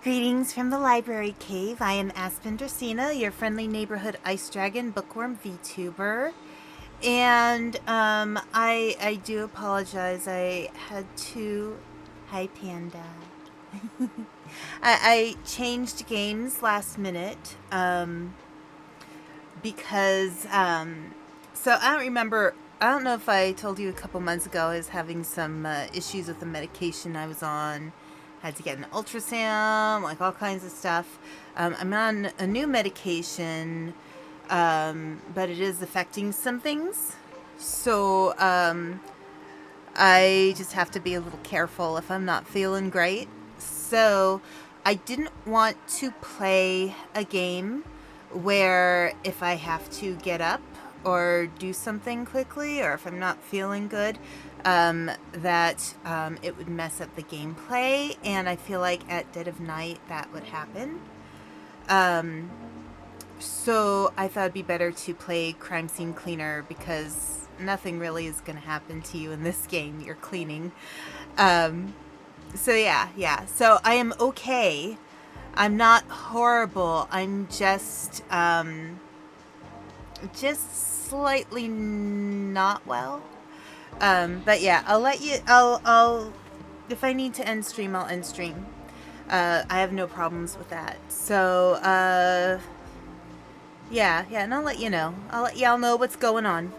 Greetings from the library cave. I am Aspen Dracaena, your friendly neighborhood Ice Dragon Bookwyrm VTuber. And I do apologize. I had to. Hi, Panda. I changed games last minute because so I don't remember. I don't know if I told you a couple months ago I was having some issues with the medication I was on. Had to get an ultrasound, like all kinds of stuff. I'm on a new medication, but it is affecting some things. So I just have to be a little careful if I'm not feeling great. So I didn't want to play a game where if I have to get up or do something quickly, or if I'm not feeling good, that it would mess up the gameplay. And I feel like at dead of night that would happen. So I thought it'd be better to play Crime Scene Cleaner because nothing really is going to happen to you in this game. You're cleaning. So yeah. So I am okay. I'm not horrible. I'm just slightly not well. But yeah, I'll let you. I'll. If I need to end stream, I'll end stream. I have no problems with that. So yeah, and I'll let you know. I'll let y'all know what's going on.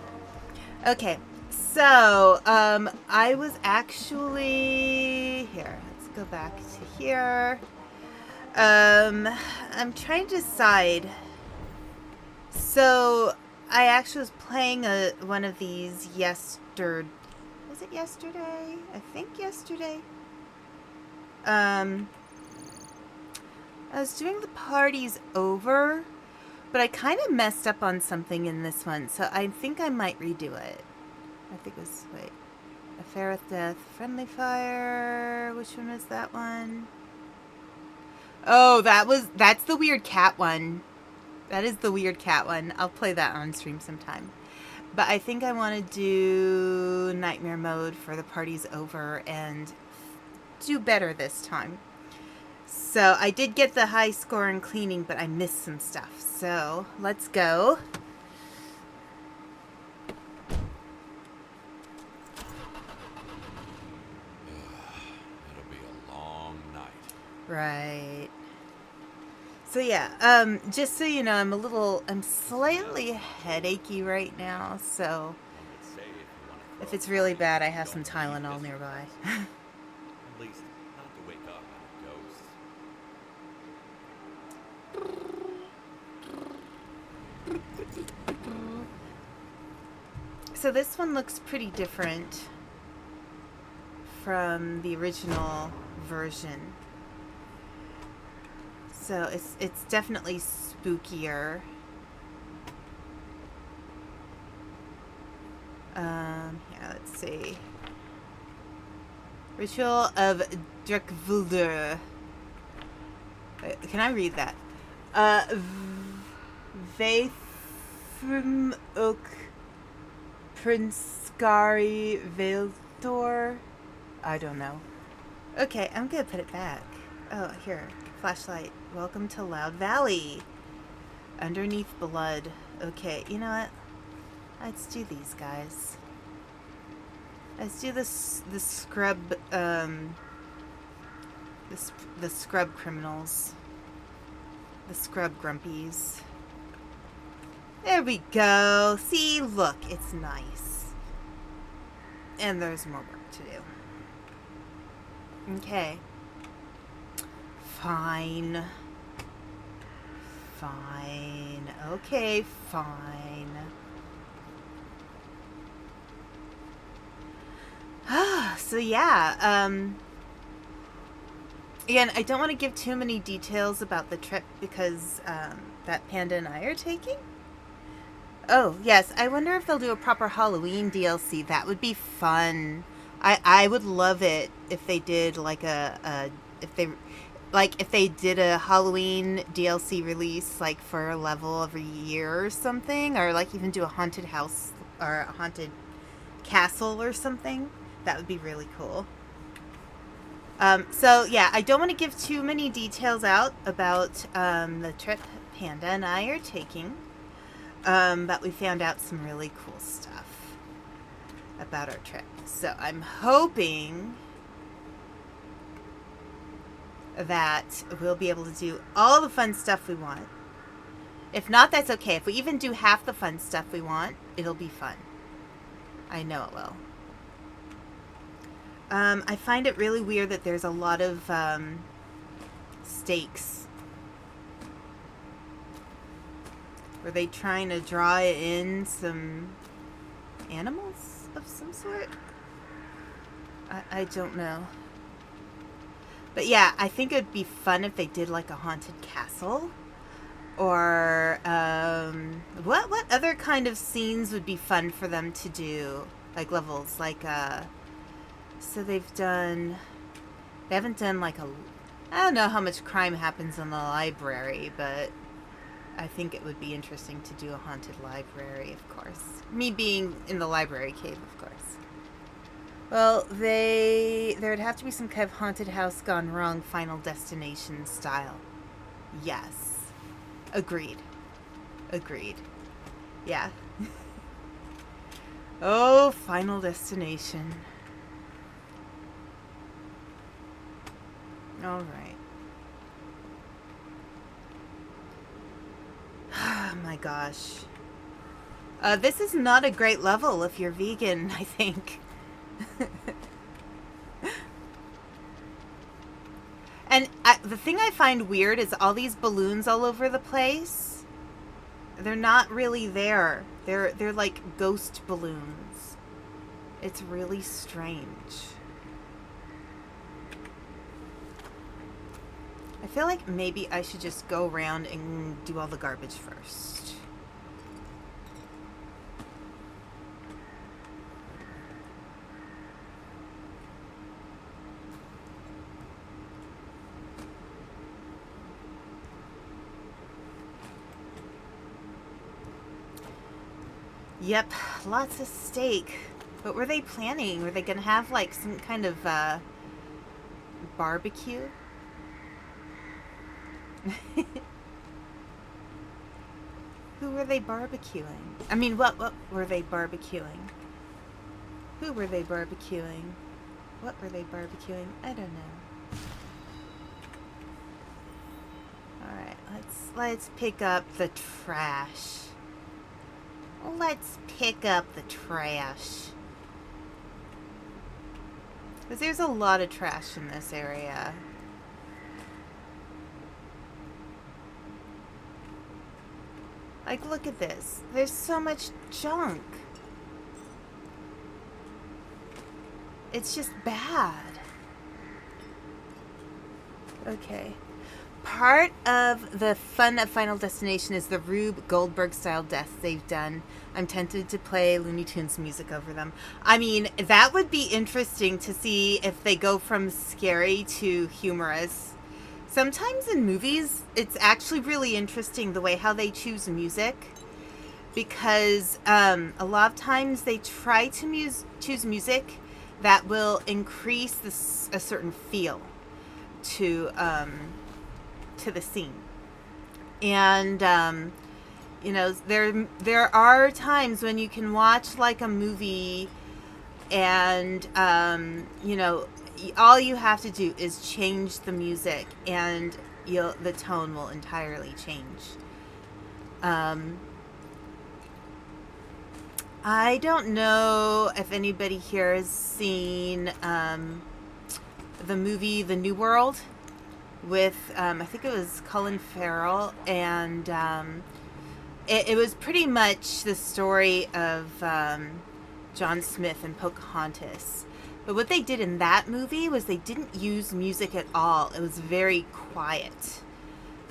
Okay. So, I was actually here. Let's go back to here. I'm trying to decide. So, I actually was playing one of these yesterday. Was it yesterday? I think yesterday. I was doing the parties over, but I kind of messed up on something in this one, so I think I might redo it. I think it was, wait, Affair with Death, Friendly Fire, which one was that one? Oh, that's the weird cat one. That is the weird cat one. I'll play that on stream sometime. But I think I want to do Nightmare Mode for the party's over and do better this time. So I did get the high score in cleaning, but I missed some stuff. So let's go. It'll be a long night. Right. So yeah, just so you know, I'm slightly headachy right now, so if it's really bad, I have some Tylenol nearby. At least not to wake up at a ghost. So this one looks pretty different from the original version. So it's definitely spookier. Yeah, let's see. Ritual of Drakvuldur. Can I read that? Vaithrum ook Prinskari Veldor. I don't know. Okay, I'm gonna put it back. Oh, here. Flashlight. Welcome to Loud Valley. Underneath blood. Okay, you know what? Let's do these guys. Let's do this. The scrub. The scrub criminals. The scrub grumpies. There we go. See, look, it's nice. And there's more work to do. Okay. Fine. Okay, fine. So yeah, again, I don't want to give too many details about the trip because that Panda and I are taking. Oh, yes, I wonder if they'll do a proper Halloween DLC. That would be fun. I would love it if they did like if they did a Halloween DLC release like for a level every year or something, or like even do a haunted house or a haunted castle or something. That would be really cool. So yeah, I don't want to give too many details out about the trip Panda and I are taking, but we found out some really cool stuff about our trip. So I'm hoping that we'll be able to do all the fun stuff we want. If not, that's okay. If we even do half the fun stuff we want, it'll be fun. I know it will. I find it really weird that there's a lot of stakes. Were they trying to draw in some animals of some sort? I don't know. But yeah, I think it'd be fun if they did like a haunted castle. Or what other kind of scenes would be fun for them to do? Like levels, like so they haven't done like I don't know how much crime happens in the library, but I think it would be interesting to do a haunted library, of course. Me being in the library cave, of course. Well, there'd have to be some kind of haunted house gone wrong, Final Destination style. Yes. Agreed. Yeah. Oh, Final Destination. All right. Oh my gosh. This is not a great level if you're vegan, I think. And the thing I find weird is all these balloons all over the place. They're not really there. They're like ghost balloons. It's really strange. I feel like maybe I should just go around and do all the garbage first. Yep, lots of steak. What were they planning? Were they going to have like some kind of barbecue? Who were they barbecuing? I mean, what were they barbecuing? Who were they barbecuing? What were they barbecuing? I don't know. Alright, let's pick up the trash. Let's pick up the trash. Because there's a lot of trash in this area. Like, look at this. There's so much junk. It's just bad. Okay. Part of the fun of Final Destination is the Rube Goldberg style deaths they've done. I'm tempted to play Looney Tunes music over them. I mean, that would be interesting to see if they go from scary to humorous. Sometimes in movies, it's actually really interesting the way how they choose music. Because a lot of times they try to choose music that will increase a certain feel to the scene. And you know, there are times when you can watch like a movie and you know, all you have to do is change the music and the tone will entirely change. I don't know if anybody here has seen the movie The New World with I think it was Colin Farrell, and it was pretty much the story of John Smith and Pocahontas. But what they did in that movie was they didn't use music at all. It was very quiet.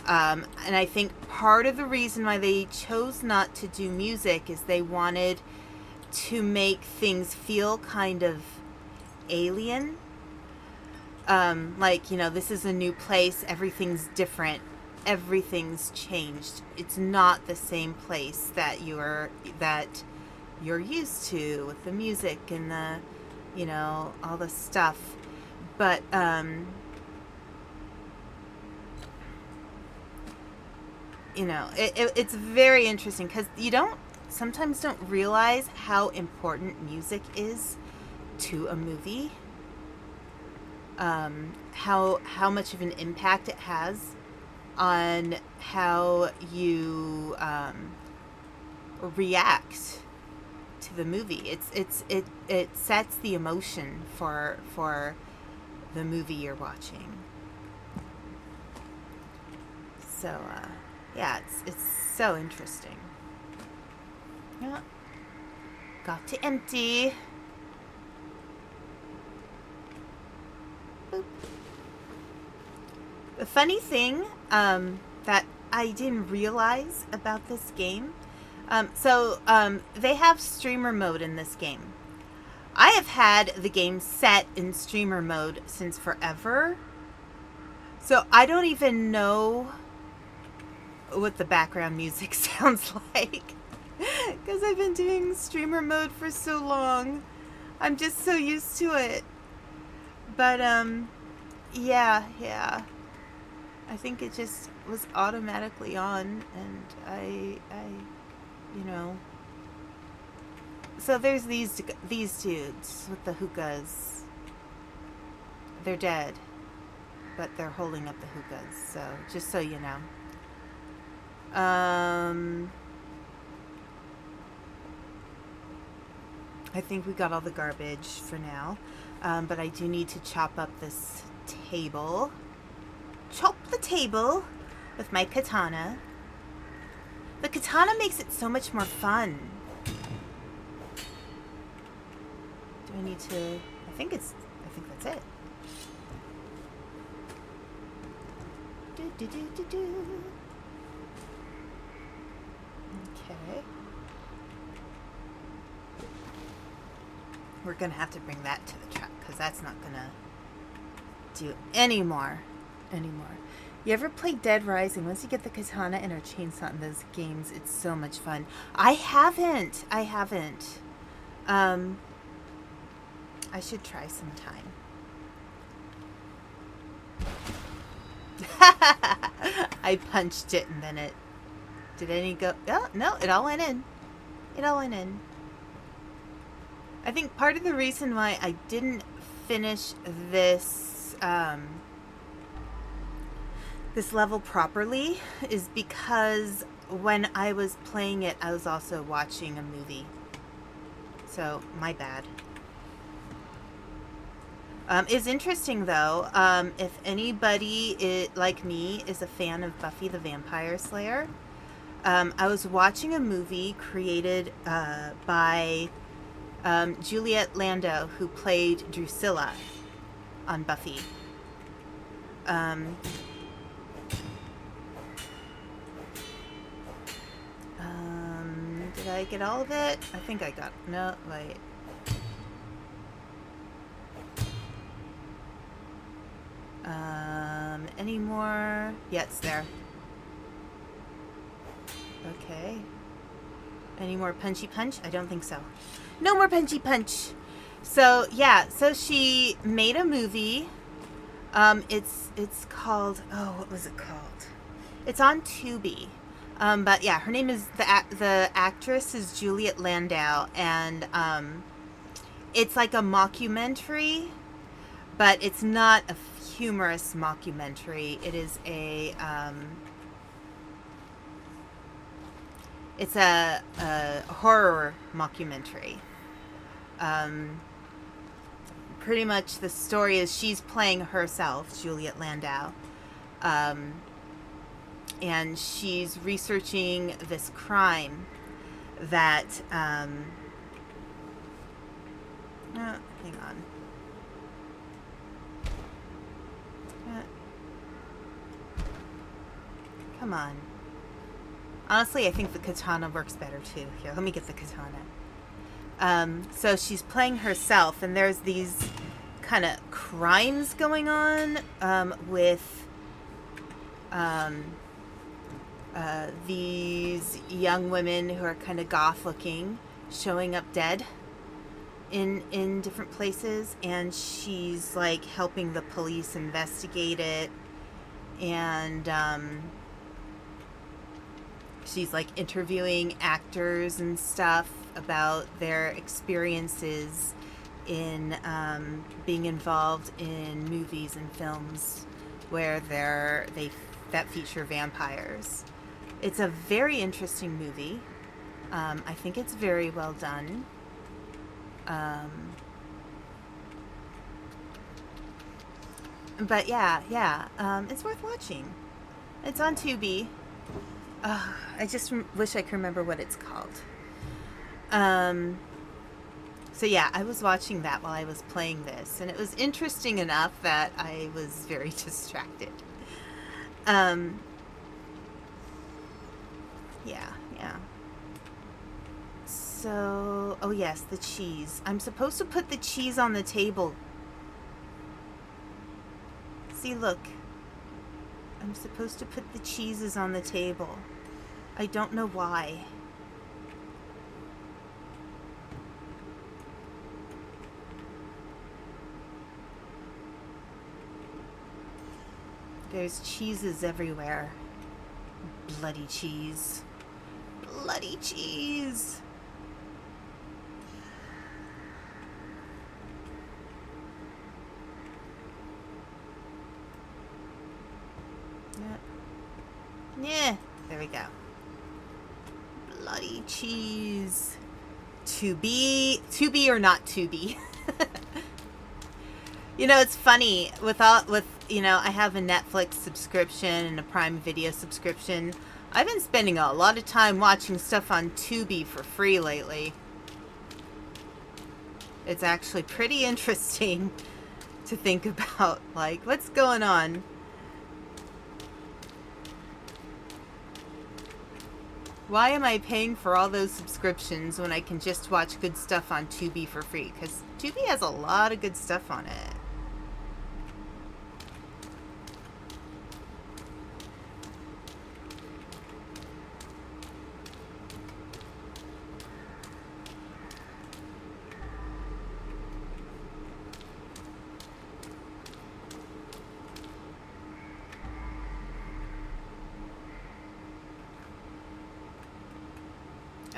And I think part of the reason why they chose not to do music is they wanted to make things feel kind of alien. Like, you know, this is a new place. Everything's different. Everything's changed. It's not the same place that you're used to with the music and the, you know, all the stuff. But you know, it's very interesting because you sometimes don't realize how important music is to a movie. How much of an impact it has on how you react to the movie. It sets the emotion for the movie you're watching. So yeah, it's so interesting. Yeah, got to empty. Boop. The funny thing that I didn't realize about this game, they have streamer mode in this game. I have had the game set in streamer mode since forever, so I don't even know what the background music sounds like because I've been doing streamer mode for so long. I'm just so used to it. But yeah. I think it just was automatically on, and I you know. So there's these dudes with the hookahs. They're dead, but they're holding up the hookahs. So just so you know. I think we got all the garbage for now, but I do need to chop up this table. Chop the table with my katana. The katana makes it so much more fun. Do I need to... I think that's it. Okay. We're gonna have to bring that to the truck because that's not gonna do anymore. You ever play Dead Rising? Once you get the katana and a chainsaw in those games, it's so much fun. I haven't. I should try sometime. I punched it and then it... Did any go... Oh, no, it all went in. I think part of the reason why I didn't finish this this level properly is because when I was playing it, I was also watching a movie. So, my bad. It's interesting, though, if anybody like me is a fan of Buffy the Vampire Slayer, I was watching a movie created by Juliet Landau, who played Drusilla on Buffy. Did I get all of it? I think I got... No, wait. Any more? Yeah, it's there. Okay. Any more punchy punch? I don't think so. No more punchy punch. So, yeah. So she made a movie. It's called... Oh, what was it called? It's on Tubi. But yeah, her name is... The actress is Juliet Landau. And it's like a mockumentary. But it's not a humorous mockumentary. It is a... It's a horror mockumentary. Pretty much the story is she's playing herself, Juliet Landau. And she's researching this crime that... hang on. Come on. Honestly, I think the katana works better too. Here, let me get the katana. So she's playing herself, and there's these kind of crimes going on with these young women who are kind of goth looking showing up dead. in different places, and she's like helping the police investigate it, and she's like interviewing actors and stuff about their experiences in being involved in movies and films where that feature vampires. It's a very interesting movie. I think it's very well done. But yeah, it's worth watching. It's on Tubi. I just wish I could remember what it's called. So yeah, I was watching that while I was playing this, and it was interesting enough that I was very distracted. Yeah. So, oh yes, the cheese. I'm supposed to put the cheese on the table. See, look. I'm supposed to put the cheeses on the table. I don't know why. There's cheeses everywhere. Bloody cheese. Bloody cheese. Yeah, there we go. Bloody cheese. To be or not to be. You know, it's funny with I have a Netflix subscription and a Prime Video subscription. I've been spending a lot of time watching stuff on Tubi for free lately. It's actually pretty interesting to think about, like, what's going on. Why am I paying for all those subscriptions when I can just watch good stuff on Tubi for free? Because Tubi has a lot of good stuff on it.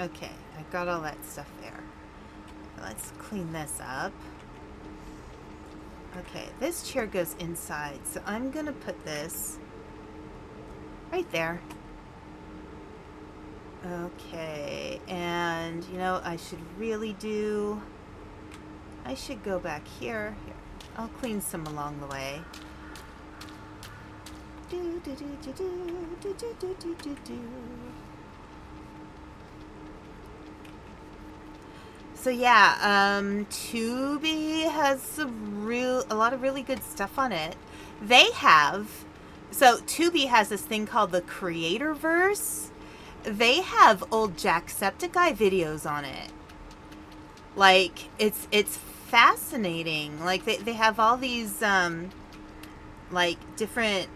Okay, I got all that stuff there. Let's clean this up. Okay, this chair goes inside, so I'm gonna put this right there. Okay, and I should go back here. Here, I'll clean some along the way. Do do do do do do do do do do. So yeah, Tubi has a lot of really good stuff on it. Tubi has this thing called the Creatorverse. They have old Jacksepticeye videos on it. Like, it's fascinating. Like, they have all these, like, different,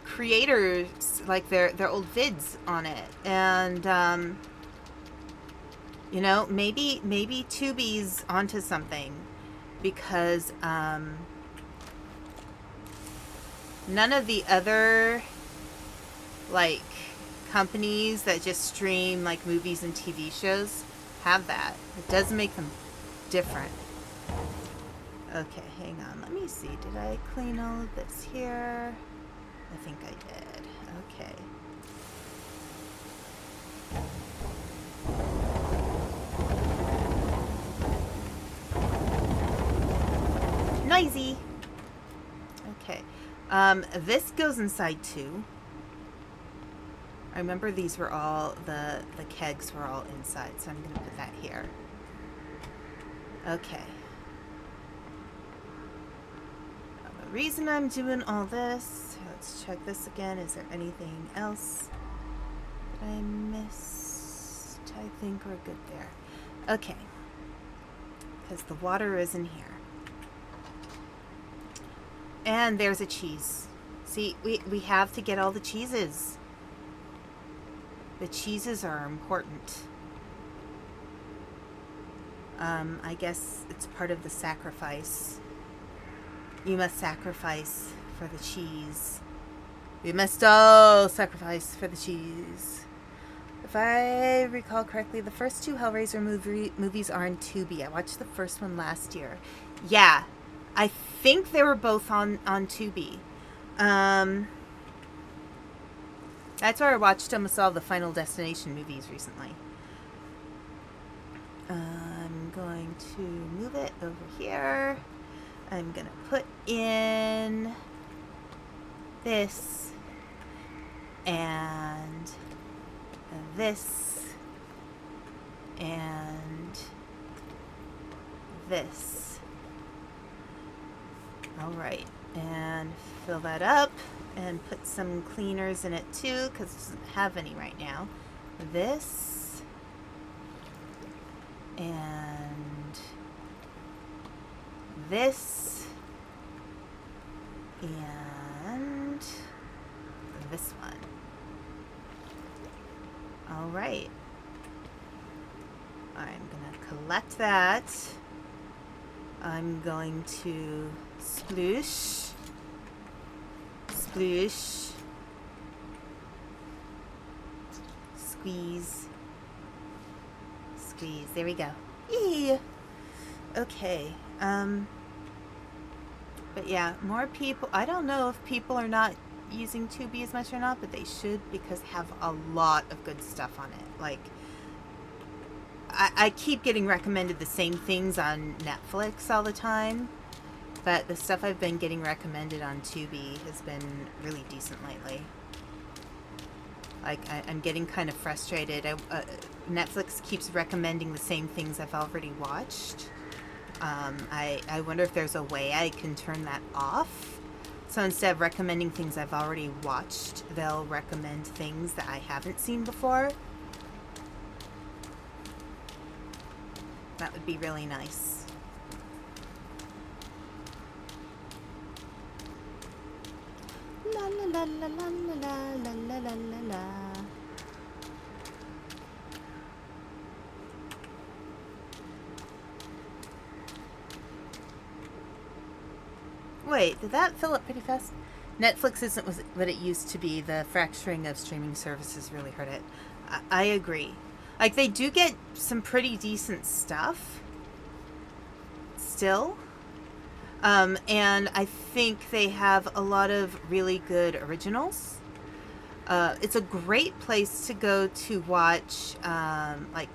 creators, like, their old vids on it. And, maybe Tubi's onto something, because none of the other like companies that just stream like movies and TV shows have that. It does make them different. Okay, hang on. Let me see. Did I clean all of this here? I think I did. Okay. Noisy. Okay. This goes inside too. I remember these were all, the kegs were all inside, so I'm going to put that here. Okay. The reason I'm doing all this, let's check this again. Is there anything else that I missed? I think we're good there. Okay. Because the water is in here. And there's a cheese. See, we have to get all the cheeses. The cheeses are important. I guess it's part of the sacrifice. You must sacrifice for the cheese. We must all sacrifice for the cheese. If I recall correctly, the first two Hellraiser movies are on Tubi. I watched the first one last year. Yeah, I think they were both on Tubi. That's where I watched almost all the Final Destination movies recently. I'm going to move it over here. I'm going to put in this and this and this. All right, and fill that up and put some cleaners in it too, because it doesn't have any right now. This and this and this one. All right. I'm gonna collect that. I'm going to sploosh, sploosh, squeeze, squeeze. There we go. Yee! Okay. But yeah, more people. I don't know if people are not using Tubi as much or not, but they should, because they have a lot of good stuff on it. Like, I keep getting recommended the same things on Netflix all the time, but the stuff I've been getting recommended on Tubi has been really decent lately. Like, I'm getting kind of frustrated. Netflix keeps recommending the same things I've already watched. I wonder if there's a way I can turn that off. So instead of recommending things I've already watched, they'll recommend things that I haven't seen before. That would be really nice. La la la la la la la la la la la. Wait, did that fill up pretty fast? Netflix isn't what it used to be. The fracturing of streaming services really hurt it. I agree. Like, they do get some pretty decent stuff still. And I think they have a lot of really good originals. It's a great place to go to watch, like,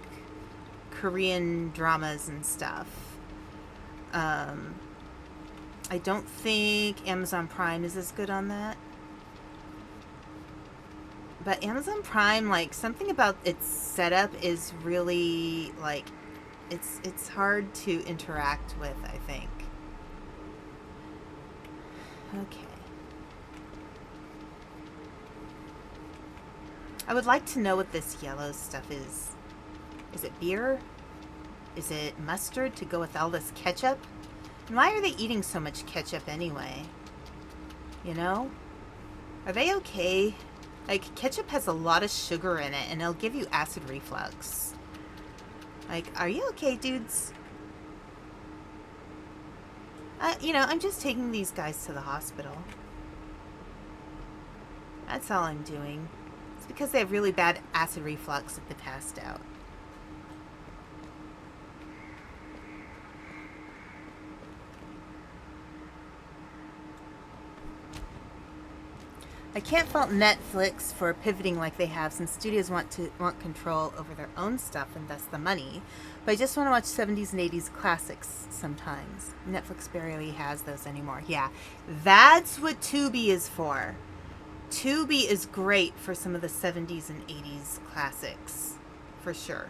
Korean dramas and stuff. I don't think Amazon Prime is as good on that. But Amazon Prime, like, something about its setup is really, like, it's hard to interact with, I think. Okay. I would like to know what this yellow stuff is. Is it beer? Is it mustard to go with all this ketchup? And why are they eating so much ketchup anyway? You know? Are they okay? Like, ketchup has a lot of sugar in it, and it'll give you acid reflux. Like, are you okay, dudes? You know, I'm just taking these guys to the hospital. That's all I'm doing. It's because they have really bad acid reflux if they passed out. I can't fault Netflix for pivoting like they have, since studios want control over their own stuff and thus the money. But I just want to watch 70s and 80s classics sometimes. Netflix barely has those anymore. Yeah, that's what Tubi is for. Tubi is great for some of the 70s and 80s classics, for sure.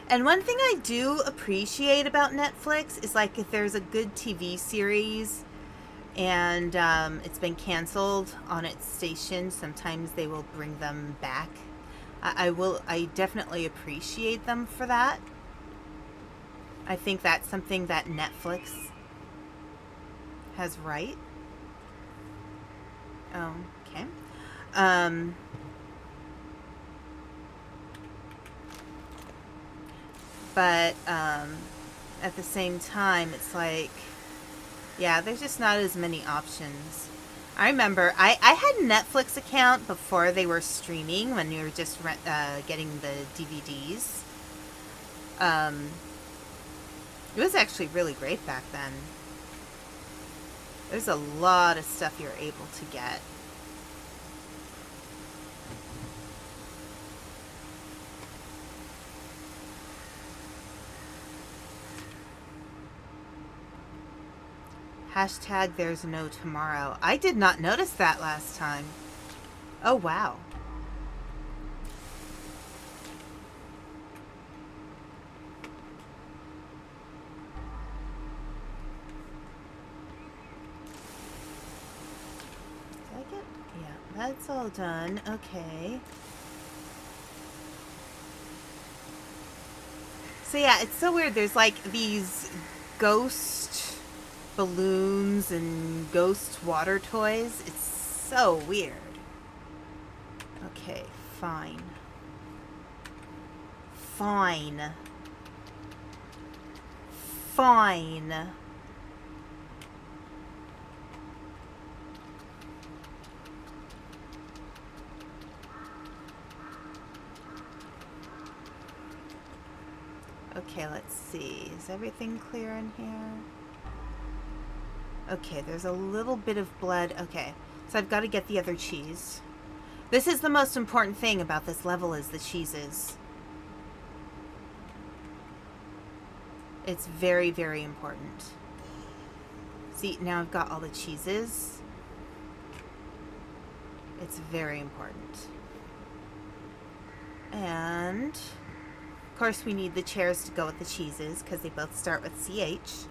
And one thing I do appreciate about Netflix is, like, if there's a good TV series and it's been canceled on its station, sometimes they will bring them back. I definitely appreciate them for that. I think that's something that Netflix has right. Okay. But at the same time, it's like, yeah, there's just not as many options. I remember I had a Netflix account before they were streaming, when you were just getting the DVDs. It was actually really great back then. There's a lot of stuff you're able to get. Hashtag there's no tomorrow. I did not notice that last time. Oh, wow. Did I get... Yeah, that's all done. Okay. So yeah, it's so weird. There's like these ghost balloons and ghost water toys. It's so weird. Okay, fine. Fine. Fine. Okay, let's see. Is everything clear in here? Okay, there's a little bit of blood. Okay, so I've got to get the other cheese. This is the most important thing about this level, is the cheeses. It's very, very important. See, now I've got all the cheeses. It's very important. And, of course, we need the chairs to go with the cheeses, because they both start with CH.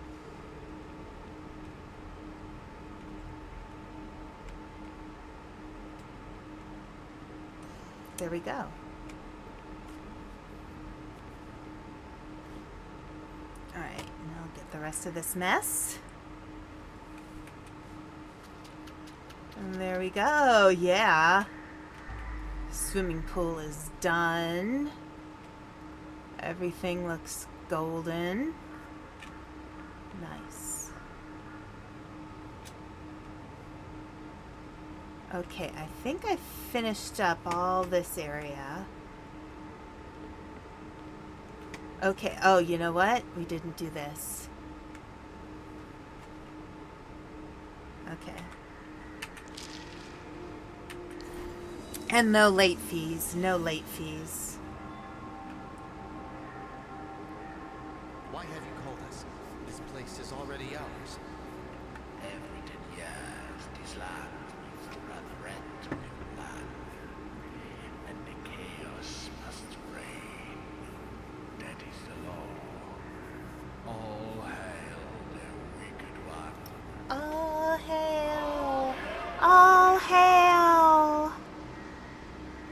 There we go. Alright, now I'll get the rest of this mess. And there we go, yeah. Swimming pool is done. Everything looks golden. Nice. Okay, I think I finished up all this area. Okay, oh, you know what? We didn't do this. Okay. And no late fees, no late fees. Why have you called us? This place is already ours. Every 10 years, this land needs to run rent to new land, and the chaos must reign. That is the law. All hail the wicked one. All hail! All hail!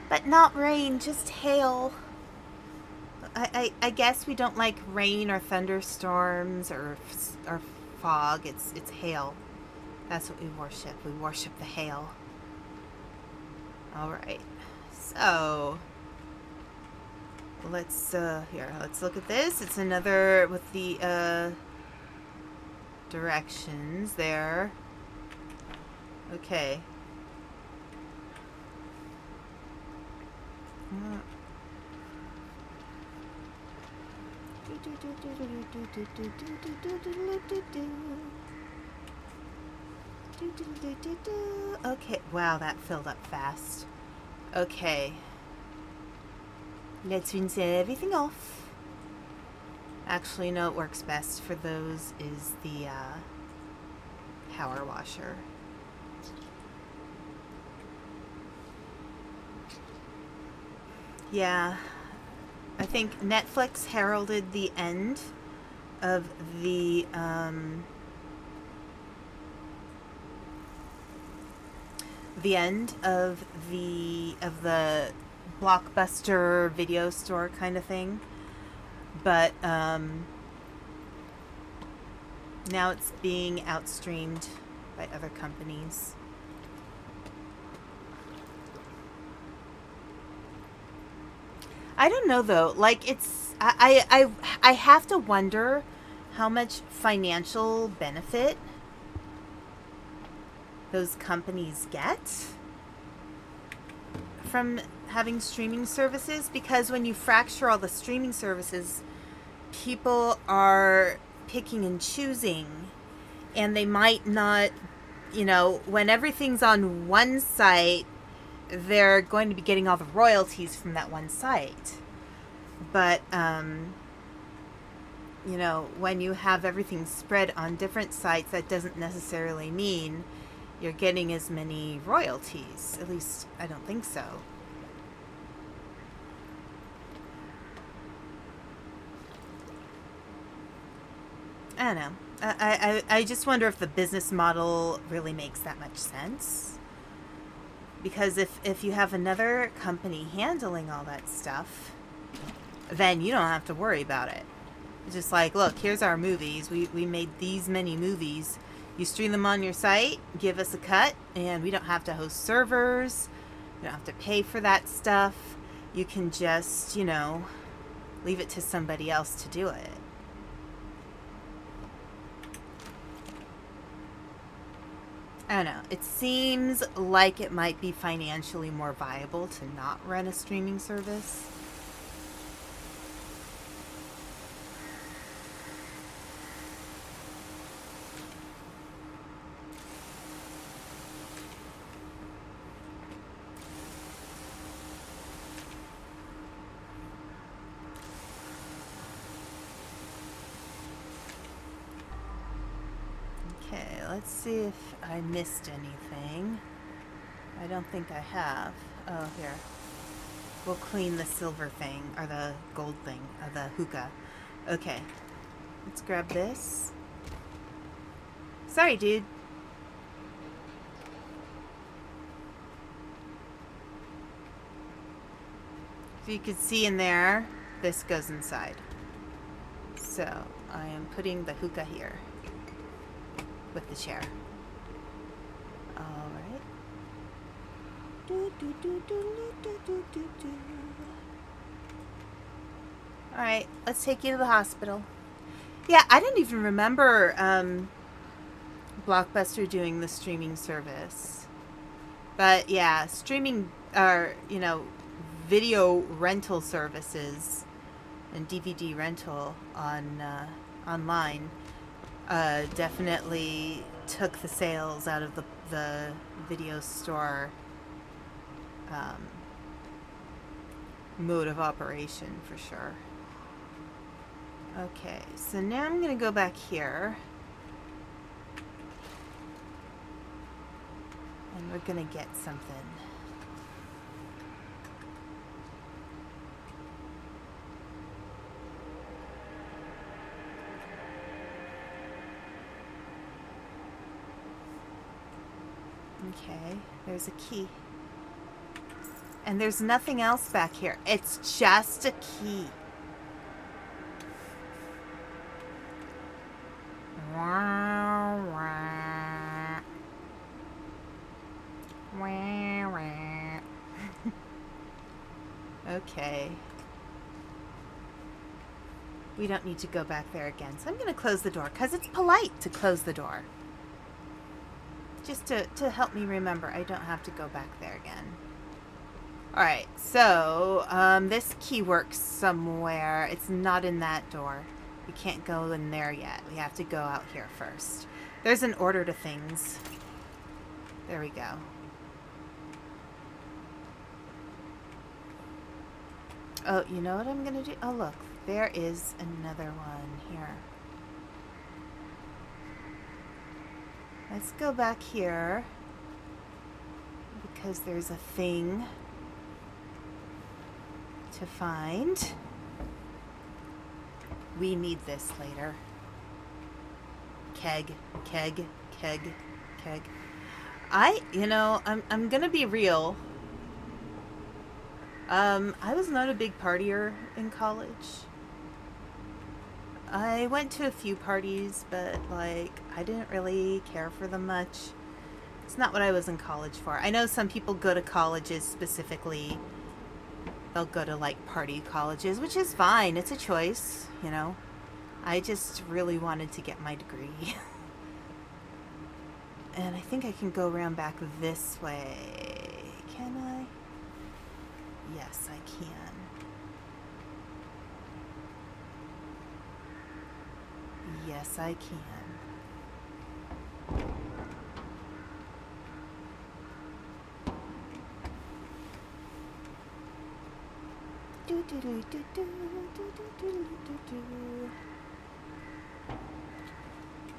But not rain, just hail. I guess we don't like rain or thunderstorms or fog. It's hail. That's what we worship. We worship the hail. All right. So let's let's look at this. It's another with the directions there. Okay. Okay, wow, that filled up fast. Okay. Let's rinse everything off. Actually, no, it works best for those is the power washer. Yeah, I think Netflix heralded the end of the Blockbuster video store kind of thing, but now it's being outstreamed by other companies. I don't know though. Like I have to wonder how much financial benefit those companies get from having streaming services, because when you fracture all the streaming services, people are picking and choosing, and they might not, when everything's on one site, they're going to be getting all the royalties from that one site. But, when you have everything spread on different sites, that doesn't necessarily mean you're getting as many royalties. At least, I don't think so. I don't know. I just wonder if the business model really makes that much sense. Because if you have another company handling all that stuff, then you don't have to worry about it. It's just like, look, here's our movies. We made these many movies. You stream them on your site, give us a cut, and we don't have to host servers. You don't have to pay for that stuff. You can just, leave it to somebody else to do it. I don't know. It seems like it might be financially more viable to not run a streaming service. Let's see if I missed anything. I don't think I have. Oh, here. We'll clean the silver thing, or the gold thing, or the hookah. Okay. Let's grab this. Sorry, dude. If you could see in there, this goes inside. So, I am putting the hookah here. With the chair. Alright. Alright, let's take you to the hospital. Yeah, I didn't even remember Blockbuster doing the streaming service. But yeah, streaming, or, video rental services and DVD rental on online definitely took the sales out of the video store mode of operation for sure. Okay, so now I'm going to go back here. And we're going to get something. Okay, there's a key. And there's nothing else back here. It's just a key. Okay. We don't need to go back there again. So I'm going to close the door because it's polite to close the door. Just to help me remember I don't have to go back there again. Alright, so this key works somewhere. It's not in that door. We can't go in there yet. We have to go out here first. There's an order to things. There we go. Oh, you know what I'm going to do? Oh, look. There is another one here. Let's go back here. Because there's a thing to find. We need this later. Keg. I'm gonna be real. I was not a big partier in college. I went to a few parties, but, I didn't really care for them much. It's not what I was in college for. I know some people go to colleges specifically they'll go to like party colleges, which is fine. It's a choice, you know. I just really wanted to get my degree. And I think I can go around back this way. Can I? Yes, I can. Yes, I can.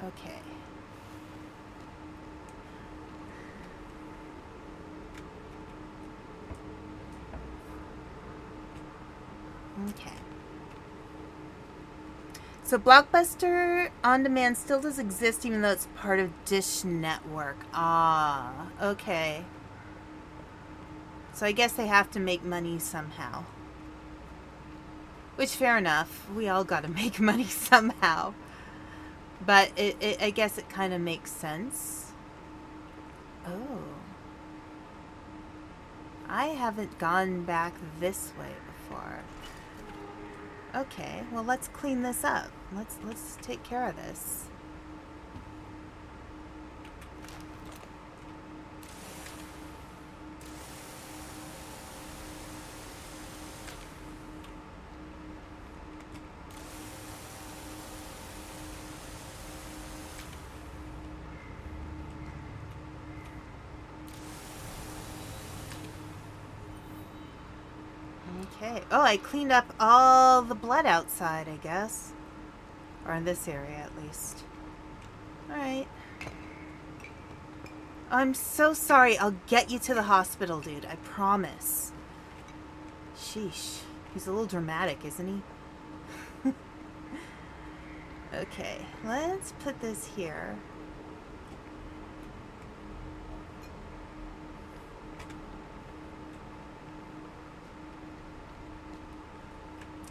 Okay. Okay. So Blockbuster On Demand still does exist even though it's part of Dish Network. Ah, okay. So I guess they have to make money somehow. Which, fair enough. We all gotta make money somehow. But I guess it kind of makes sense. Oh. I haven't gone back this way before. Okay, well let's clean this up. Let's take care of this. Okay. Oh, I cleaned up all the blood outside, I guess. Or in this area, at least. Alright. I'm so sorry. I'll get you to the hospital, dude. I promise. Sheesh. He's a little dramatic, isn't he? Okay. Let's put this here.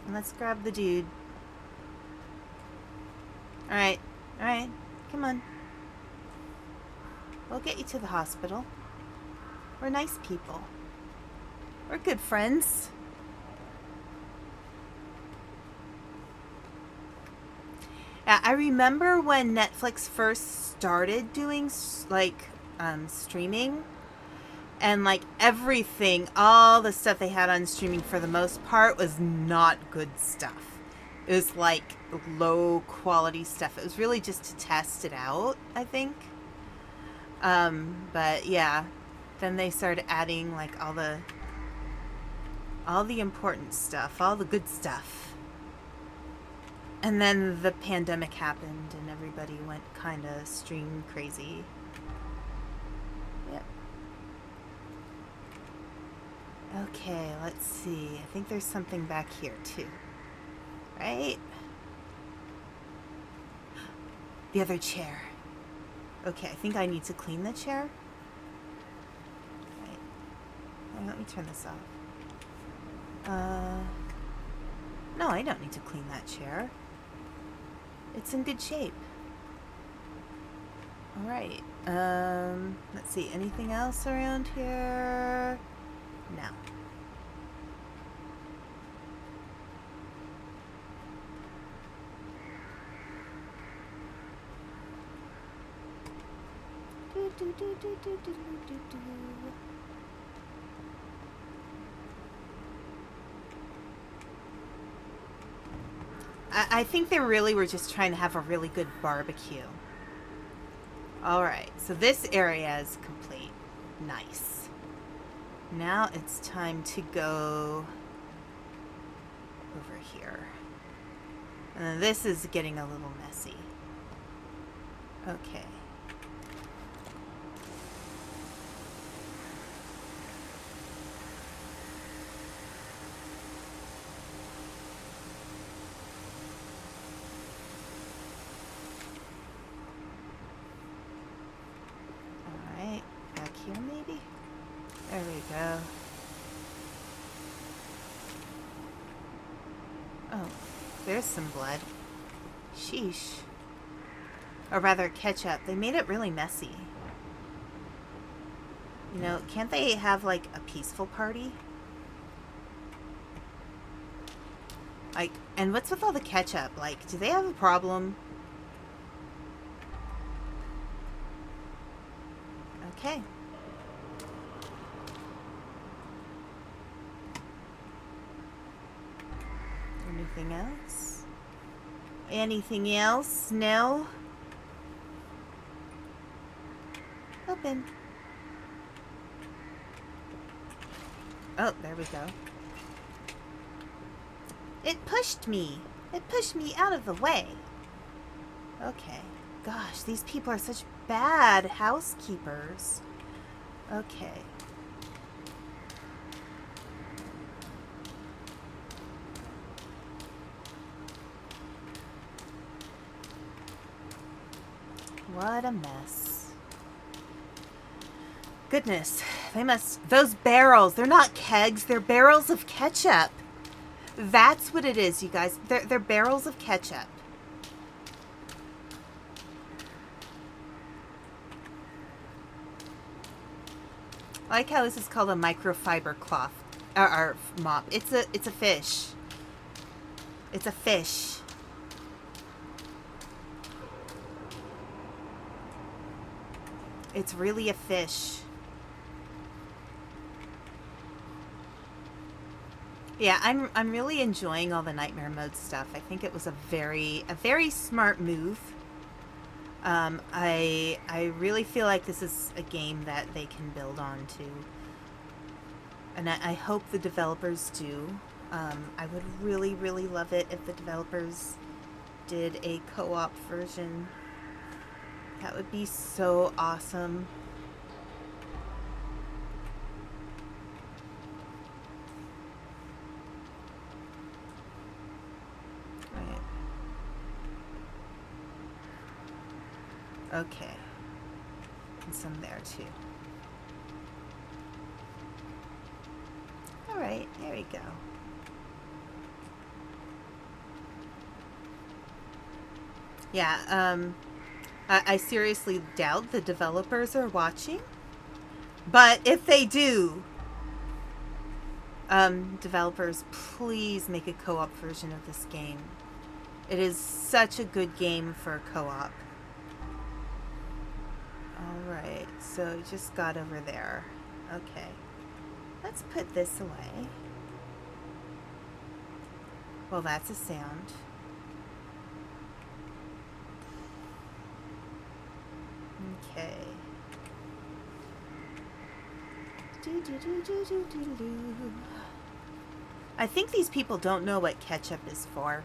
And let's grab the dude. Alright. Alright. Come on. We'll get you to the hospital. We're nice people. We're good friends. I remember when Netflix first started doing streaming. And like everything, all the stuff they had on streaming for the most part was not good stuff. It was like low quality stuff. It was really just to test it out, I think. But yeah, then they started adding like all the important stuff, all the good stuff. And then the pandemic happened and everybody went kind of stream crazy. Yep. Okay, let's see. I think there's something back here, too. Right? The other chair. Okay, I think I need to clean the chair. Right. Oh, let me turn this off. No, I don't need to clean that chair. It's in good shape. Alright. Let's see. Anything else around here? No. I think they really were just trying to have a really good barbecue. Alright, so this area is complete. Nice. Now it's time to go over here. And this is getting a little messy. Okay. Alright, back here maybe? There we go. Oh, there's some blood. Sheesh. Or rather, ketchup. They made it really messy. You know, can't they have, like, a peaceful party? And what's with all the ketchup? Like, do they have a problem? Okay. Anything else? Anything else? No? Open. Oh, there we go. It pushed me. It pushed me out of the way. Okay. Gosh, these people are such bad housekeepers. Okay. What a mess. Goodness, they must... Those barrels, they're not kegs, they're barrels of ketchup. That's what it is, you guys. They're barrels of ketchup. I like how this is called a microfiber cloth. Or mop. It's a fish. It's a fish. It's really a fish. Yeah, I'm really enjoying all the nightmare mode stuff. I think it was a very smart move. I really feel like this is a game that they can build on to, and I hope the developers do. I would really love it if the developers did a co-op version. That would be so awesome. Right. Okay. And some there too. Alright, there we go. Yeah, I seriously doubt the developers are watching. But if they do, developers, please make a co-op version of this game. It is such a good game for co-op. Alright, so just got over there. Okay. Let's put this away. Well, that's a sound. Okay. I think these people don't know what ketchup is for.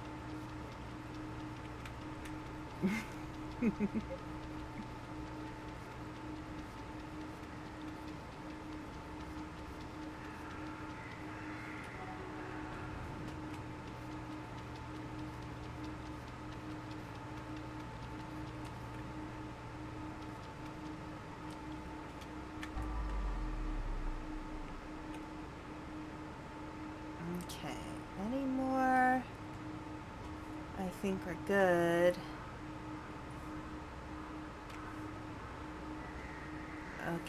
Okay, any more? I think we're good.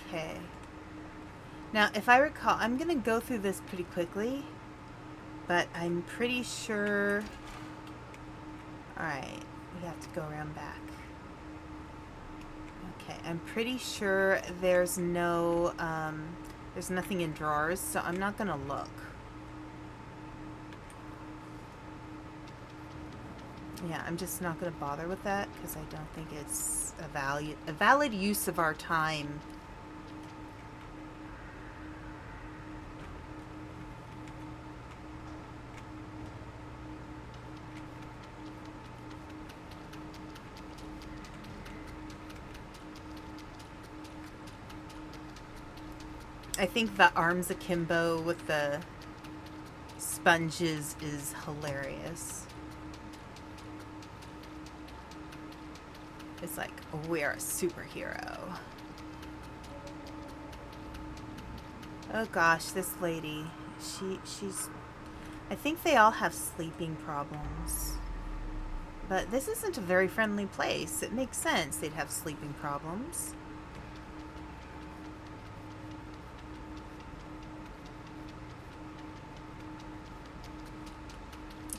Okay. Now, if I recall, I'm going to go through this pretty quickly, but I'm pretty sure... Alright, we have to go around back. Okay, I'm pretty sure there's no, there's nothing in drawers, so I'm not going to look. Yeah, I'm just not going to bother with that because I don't think it's a valid use of our time. I think the arms akimbo with the sponges is hilarious. It's like, we're a superhero. Oh gosh, this lady. She's... I think they all have sleeping problems. But this isn't a very friendly place. It makes sense they'd have sleeping problems.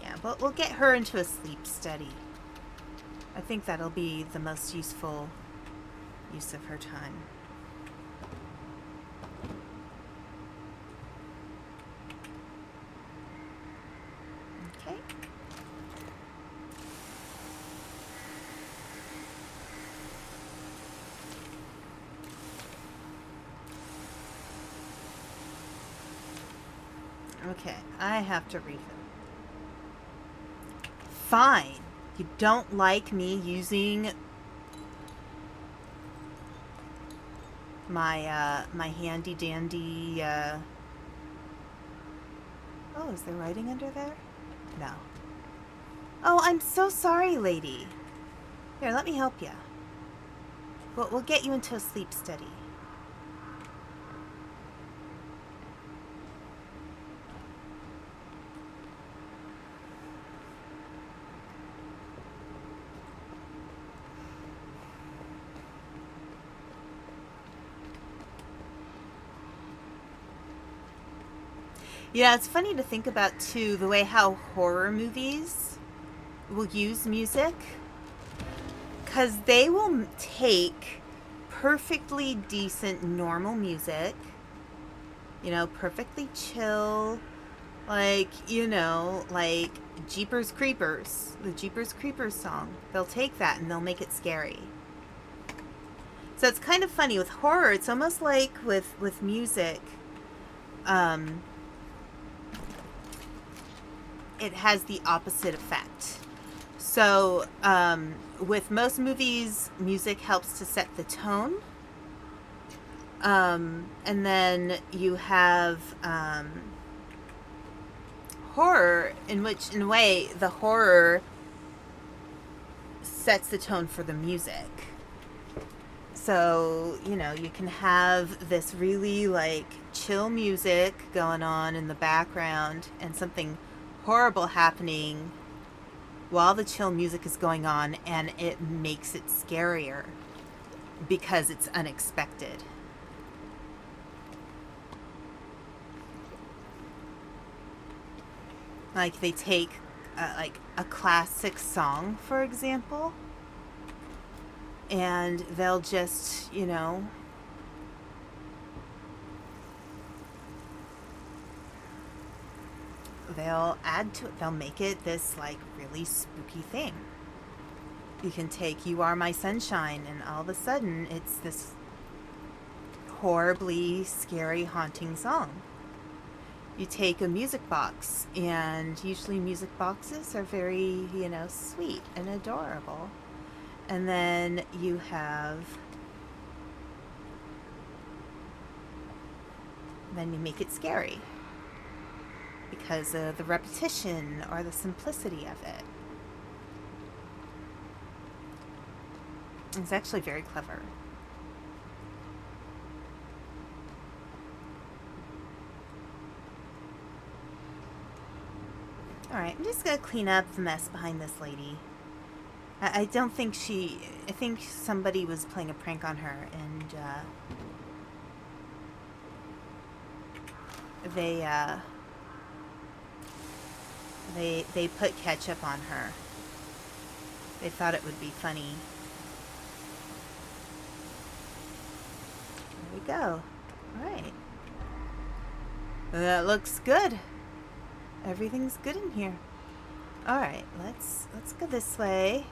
Yeah. we'll get her into a sleep study. I think that'll be the most useful use of her time. Okay. Okay, I have to refill. Fine. You don't like me using my my handy dandy Oh, is there writing under there? No. Oh, I'm so sorry, lady. Here, let me help you. We'll get you into a sleep study. Yeah, it's funny to think about, too, the way how horror movies will use music. Because they will take perfectly decent, normal music, you know, perfectly chill, like, you know, like Jeepers Creepers, the Jeepers Creepers song. They'll take that and they'll make it scary. So it's kind of funny. With horror, it's almost like with music, it has the opposite effect. So, with most movies, music helps to set the tone. And then you have horror, in which, in a way, the horror sets the tone for the music. So, you know, you can have this really, like, chill music going on in the background and something horrible happening while the chill music is going on, and it makes it scarier because it's unexpected. Like, they take like a classic song, for example, and they'll just, you know, they'll add to it. They'll make it this, like, really spooky thing. You can take You Are My Sunshine, and all of a sudden it's this horribly scary, haunting song. You take a music box, and usually music boxes are very, you know, sweet and adorable. And then you make it scary because of the repetition or the simplicity of it. It's actually very clever. Alright, I'm just going to clean up the mess behind this lady. I don't think I think somebody was playing a prank on her, and they put ketchup on her. They thought it would be funny. There we go. Alright. That looks good. Everything's good in here. Alright, let's go this way.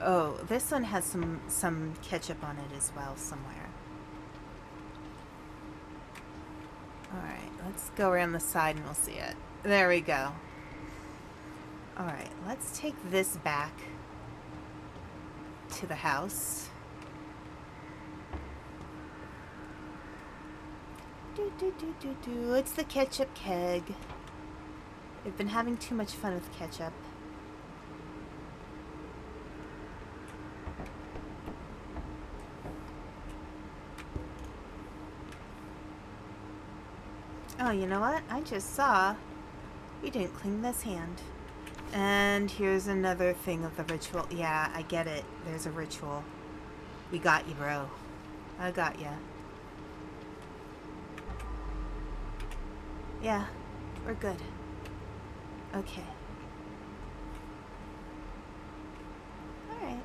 Oh, this one has some ketchup on it as well somewhere. Alright, let's go around the side and we'll see it. There we go. Alright, let's take this back to the house. It's the ketchup keg. They've been having too much fun with ketchup. Oh, you know what? I just saw we didn't clean this hand. And here's another thing of the ritual. Yeah, I get it. There's a ritual. We got you, bro. I got ya. Yeah. We're good. Okay. Alright.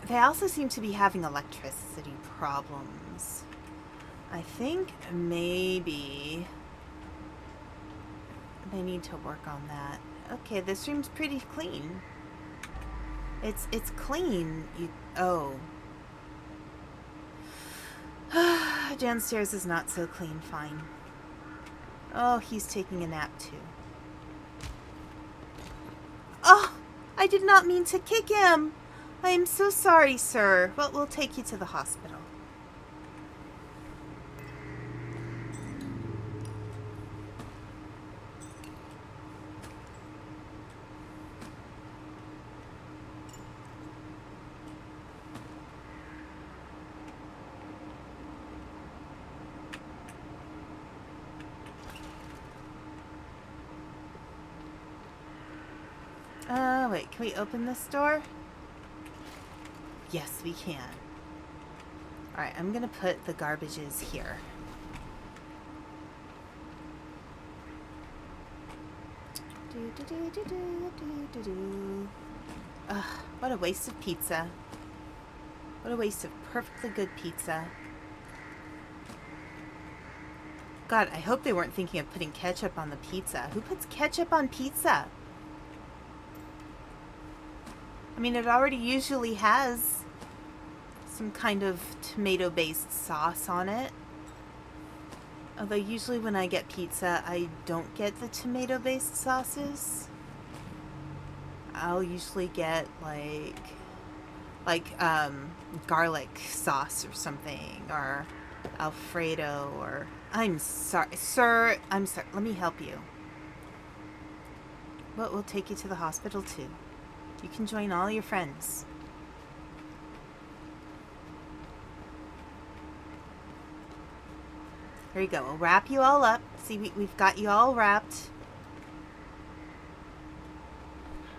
They also seem to be having electricity problems. I think maybe they need to work on that. Okay, this room's pretty clean. It's clean. Oh. Downstairs is not so clean. Fine. Oh, he's taking a nap too. Oh, I did not mean to kick him. I am so sorry, sir. Well, we'll take you to the hospital. Wait, can we open this door? Yes, we can. Alright, I'm gonna put the garbages here. Ugh, what a waste of pizza. What a waste of perfectly good pizza. God, I hope they weren't thinking of putting ketchup on the pizza. Who puts ketchup on pizza? I mean, it already usually has some kind of tomato-based sauce on it. Although usually when I get pizza, I don't get the tomato-based sauces. I'll usually get like garlic sauce or something, or Alfredo, or... I'm sorry, sir, I'm sorry. Let me help you. But we'll take you to the hospital too. You can join all your friends. There you go. We'll wrap you all up. See, we've got you all wrapped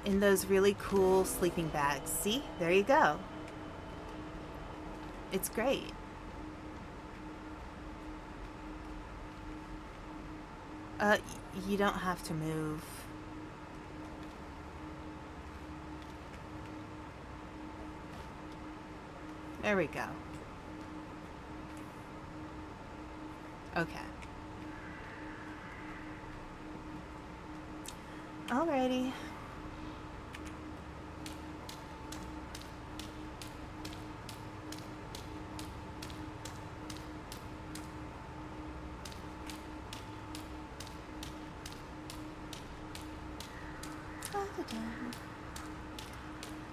in those really cool sleeping bags. See? There you go. It's great. You don't have to move. There we go. Okay. Alrighty.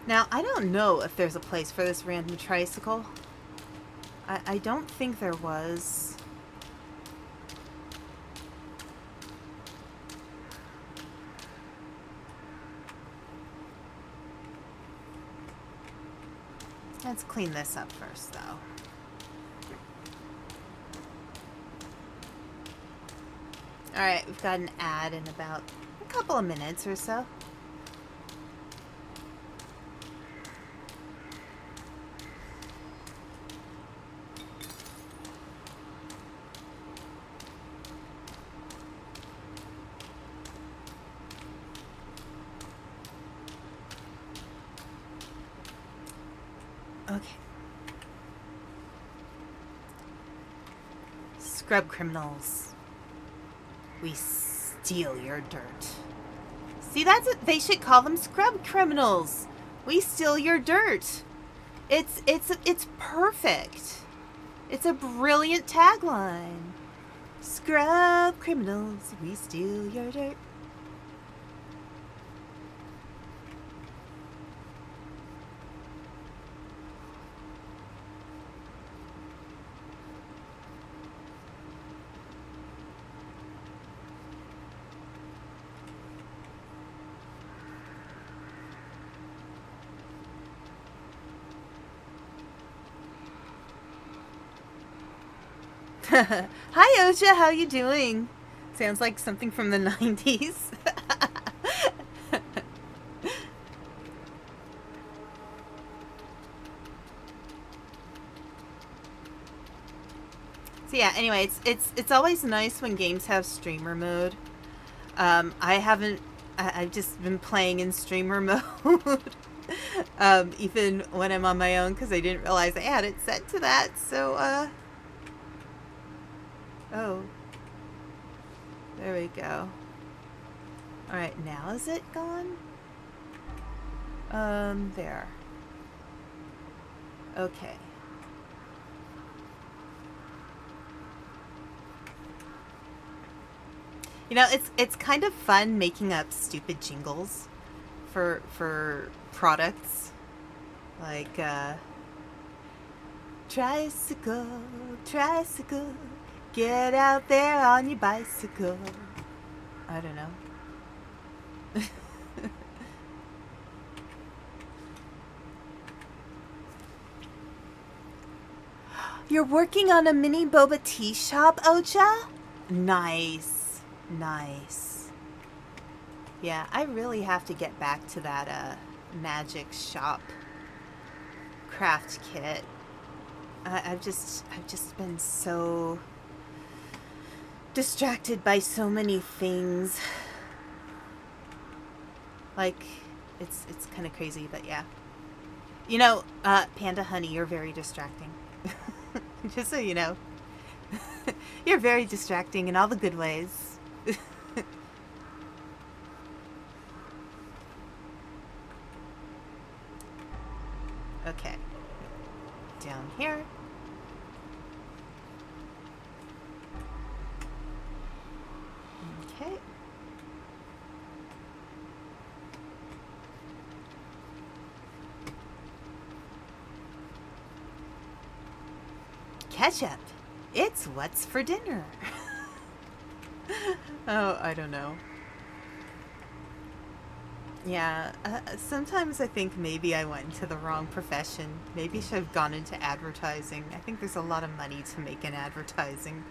Now, I don't know if there's a place for this random tricycle. I don't think there was. Let's clean this up first, though. Alright, we've got an ad in about a couple of minutes or so. Okay. Scrub criminals. We steal your dirt. See, that's it. They should call them scrub criminals. We steal your dirt. It's perfect. It's a brilliant tagline. Scrub criminals, we steal your dirt. Hi, Oja. How you doing? Sounds like something from the 90s. So yeah, anyway, it's always nice when games have streamer mode. I've just been playing in streamer mode. Even when I'm on my own, because I didn't realize I had it set to that. So, oh, there we go. Alright, now is it gone? There. Okay. You know, it's kind of fun making up stupid jingles for products. Like, tricycle, tricycle, get out there on your bicycle. I don't know. You're working on a mini boba tea shop, Ocha? Nice. Nice. Yeah, I really have to get back to that magic shop craft kit. I've just been so distracted by so many things. Like, it's kind of crazy, but yeah. You know, Panda Honey, you're very distracting. Just so you know. You're very distracting in all the good ways. Okay. Down here. Okay. Ketchup. It's what's for dinner. Oh, I don't know. Yeah, sometimes I think maybe I went into the wrong profession. Maybe I should have gone into advertising. I think there's a lot of money to make in advertising.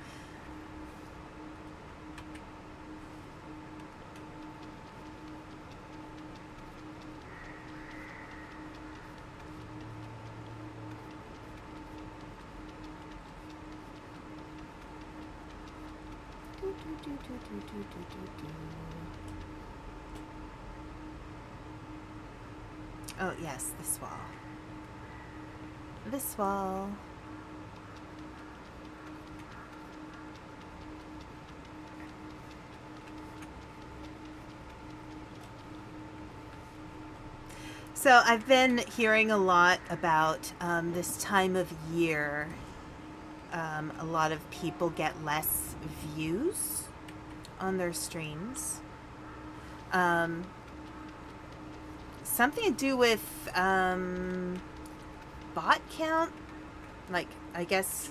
Oh, yes, this wall. This wall. So I've been hearing a lot about this time of year. A lot of people get less views on their streams. Something to do with bot count. Like, I guess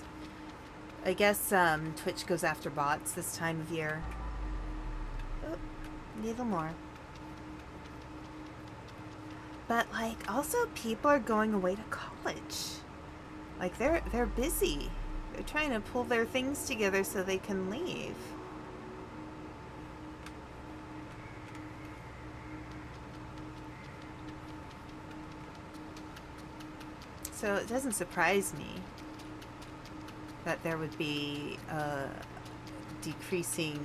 Twitch goes after bots this time of year. Oh, a little more. But like, also people are going away to college. Like, they're busy. They're trying to pull their things together so they can leave. So it doesn't surprise me that there would be a decreasing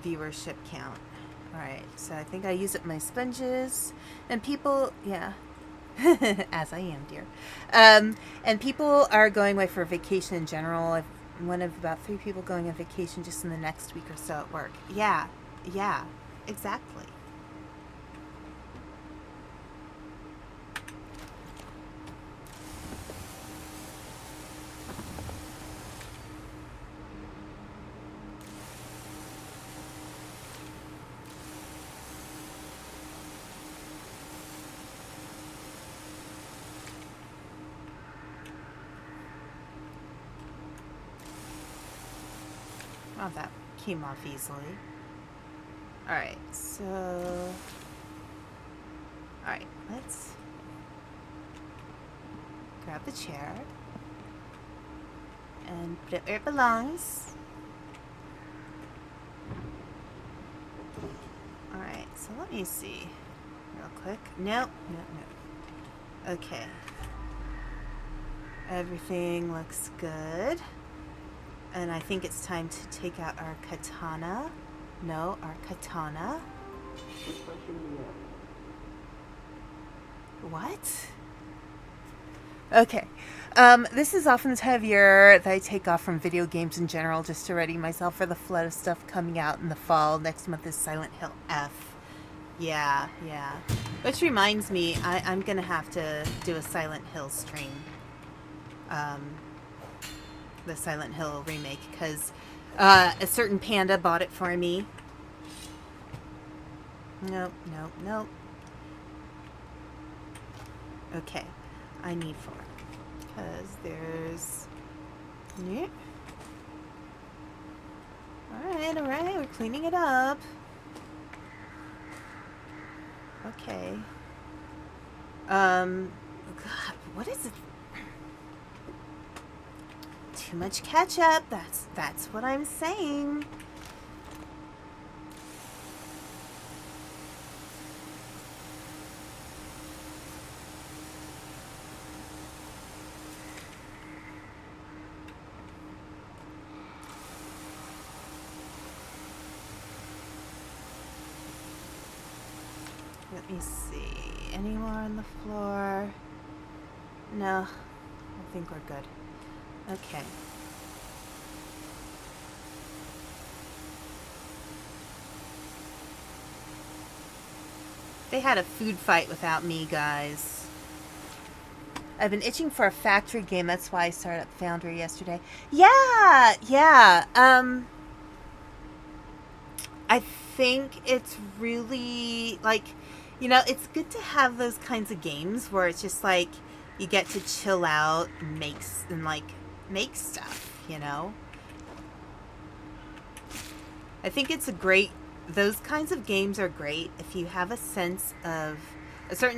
viewership count. Alright, so I think I use up my sponges. And people, yeah. As I am, dear. And people are going away for vacation in general. I've one of about 3 people going on vacation just in the next week or so at work. Yeah, exactly. Oh, that came off easily. Alright, so... Alright, let's grab the chair and put it where it belongs. Alright, so let me see real quick. No. Okay. Everything looks good. And I think it's time to take out our katana. No, our katana. What? Okay. This is often the time of year that I take off from video games in general just to ready myself for the flood of stuff coming out in the fall. Next month is Silent Hill F. Yeah. Which reminds me, I'm going to have to do a Silent Hill stream. The Silent Hill remake, because a certain panda bought it for me. Nope. Okay. I need 4. Because there's... Yeah. Alright, we're cleaning it up. Okay. God, what is it? Too much ketchup. That's what I'm saying. Let me see. Any more on the floor? No. I think we're good. Okay. They had a food fight without me, guys. I've been itching for a factory game. That's why I started up Foundry yesterday. Yeah. I think it's really, like, you know, it's good to have those kinds of games where it's just like you get to chill out and make stuff, you know? I think it's those kinds of games are great if you have a certain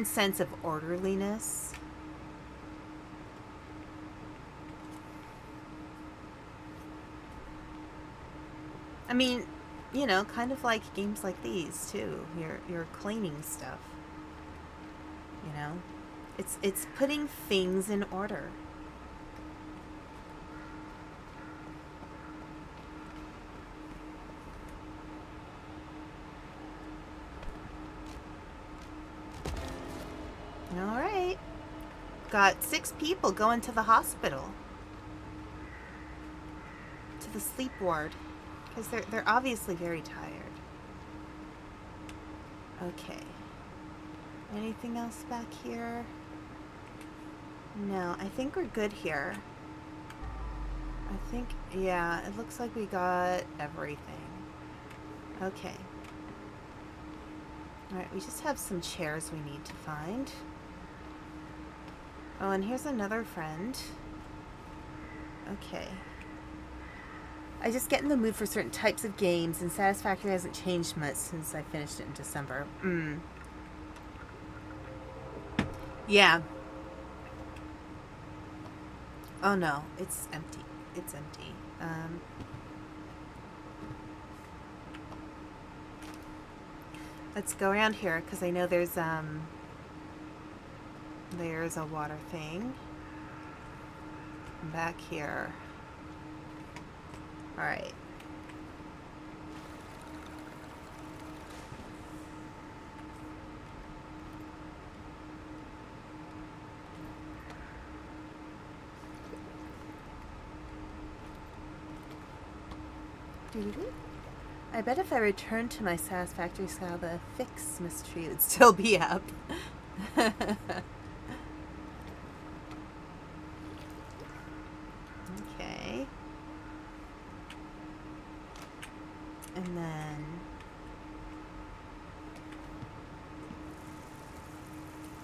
sense of orderliness. I mean, you know, kind of like games like these too. You're cleaning stuff. You know? It's putting things in order. All right. Got 6 people going to the hospital. To the sleep ward. Because they're obviously very tired. Okay. Anything else back here? No, I think we're good here. I think, yeah, it looks like we got everything. Okay. Alright, we just have some chairs we need to find. Oh, and here's another friend. Okay. I just get in the mood for certain types of games, and Satisfactory hasn't changed much since I finished it in December. Yeah. Oh no, it's empty. It's empty. Let's go around here, because I know there's a water thing. Back here. Alright. I bet if I returned to my Satisfactory style, the fix mystery would still be up. Okay. And then...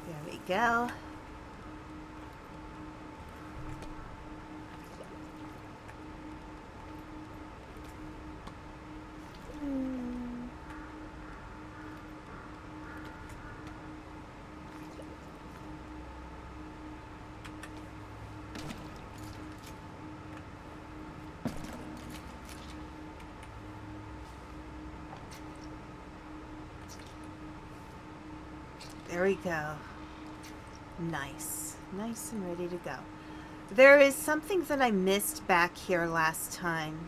there we go. There we go. Nice. Nice and ready to go. There is something that I missed back here last time.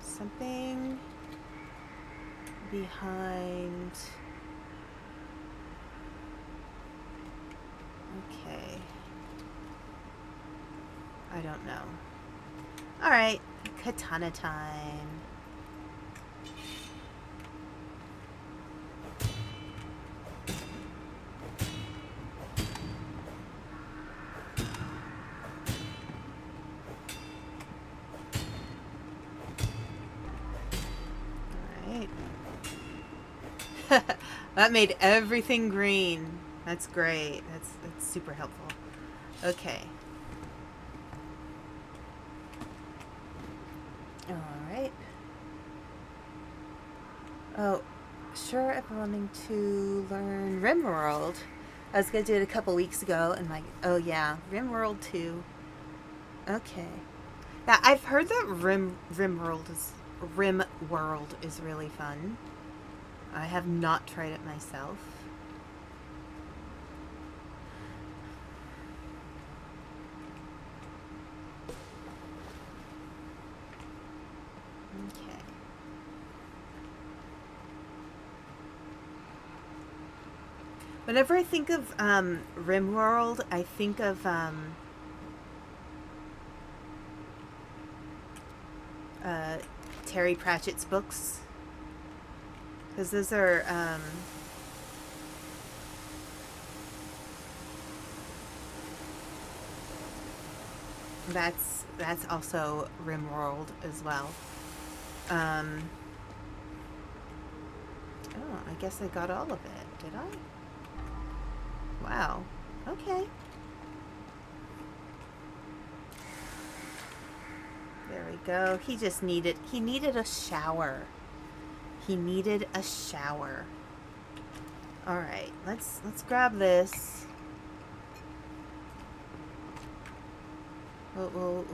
Something behind. Okay. I don't know. Alright, katana time. Alright. That made everything green. That's great. That's super helpful. Okay. Alright. Oh, sure, I'm wanting to learn RimWorld. I was going to do it a couple weeks ago, and oh yeah, RimWorld 2. Okay. Yeah, I've heard that RimWorld is really fun. I have not tried it myself. Okay. Whenever I think of RimWorld, I think of Terry Pratchett's books, because those are that's also RimWorld as well. Oh, I guess I got all of it. Did I? Wow. Okay. There we go. He needed a shower. He needed a shower. All right, let's grab this. We'll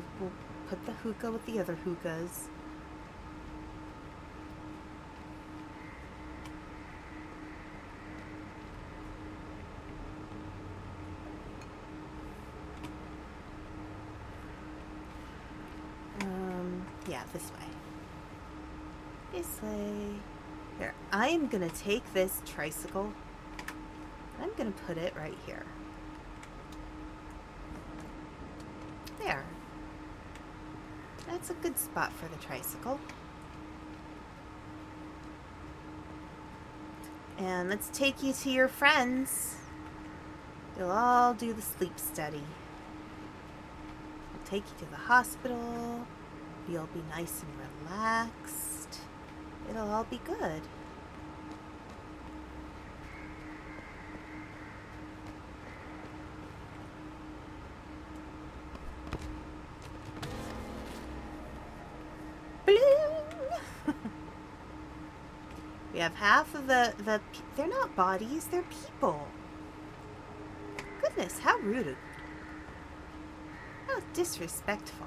put the hookah with the other hookahs. Yeah, this way. This way. Here, I am gonna take this tricycle. I'm gonna put it right here. There. That's a good spot for the tricycle. And let's take you to your friends. They'll all do the sleep study. I'll take you to the hospital. You'll be nice and relaxed. It'll all be good. We have half of the they're not bodies, they're people. Goodness, how rude. How disrespectful.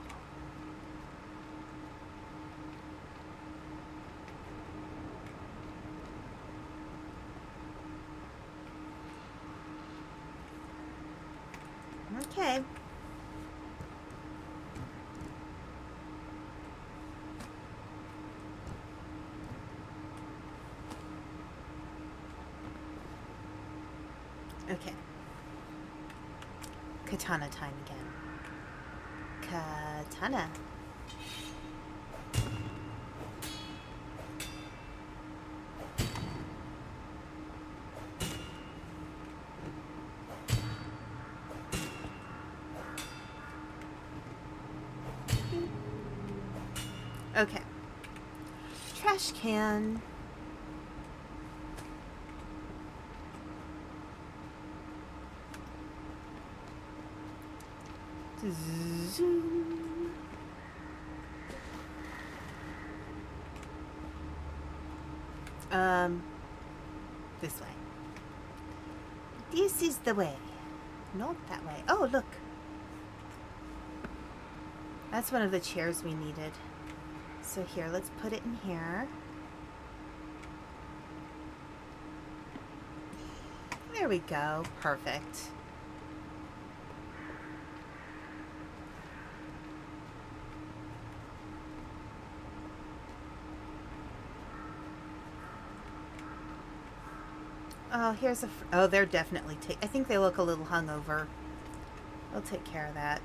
Okay. Okay. Katana time again. Katana. Okay. Trash can. Zoom. This way. This is the way. Not that way. Oh, look. That's one of the chairs we needed. So here, let's put it in here. There we go. Perfect. Oh, here's a... Oh, they're definitely... I think they look a little hungover. We'll take care of that.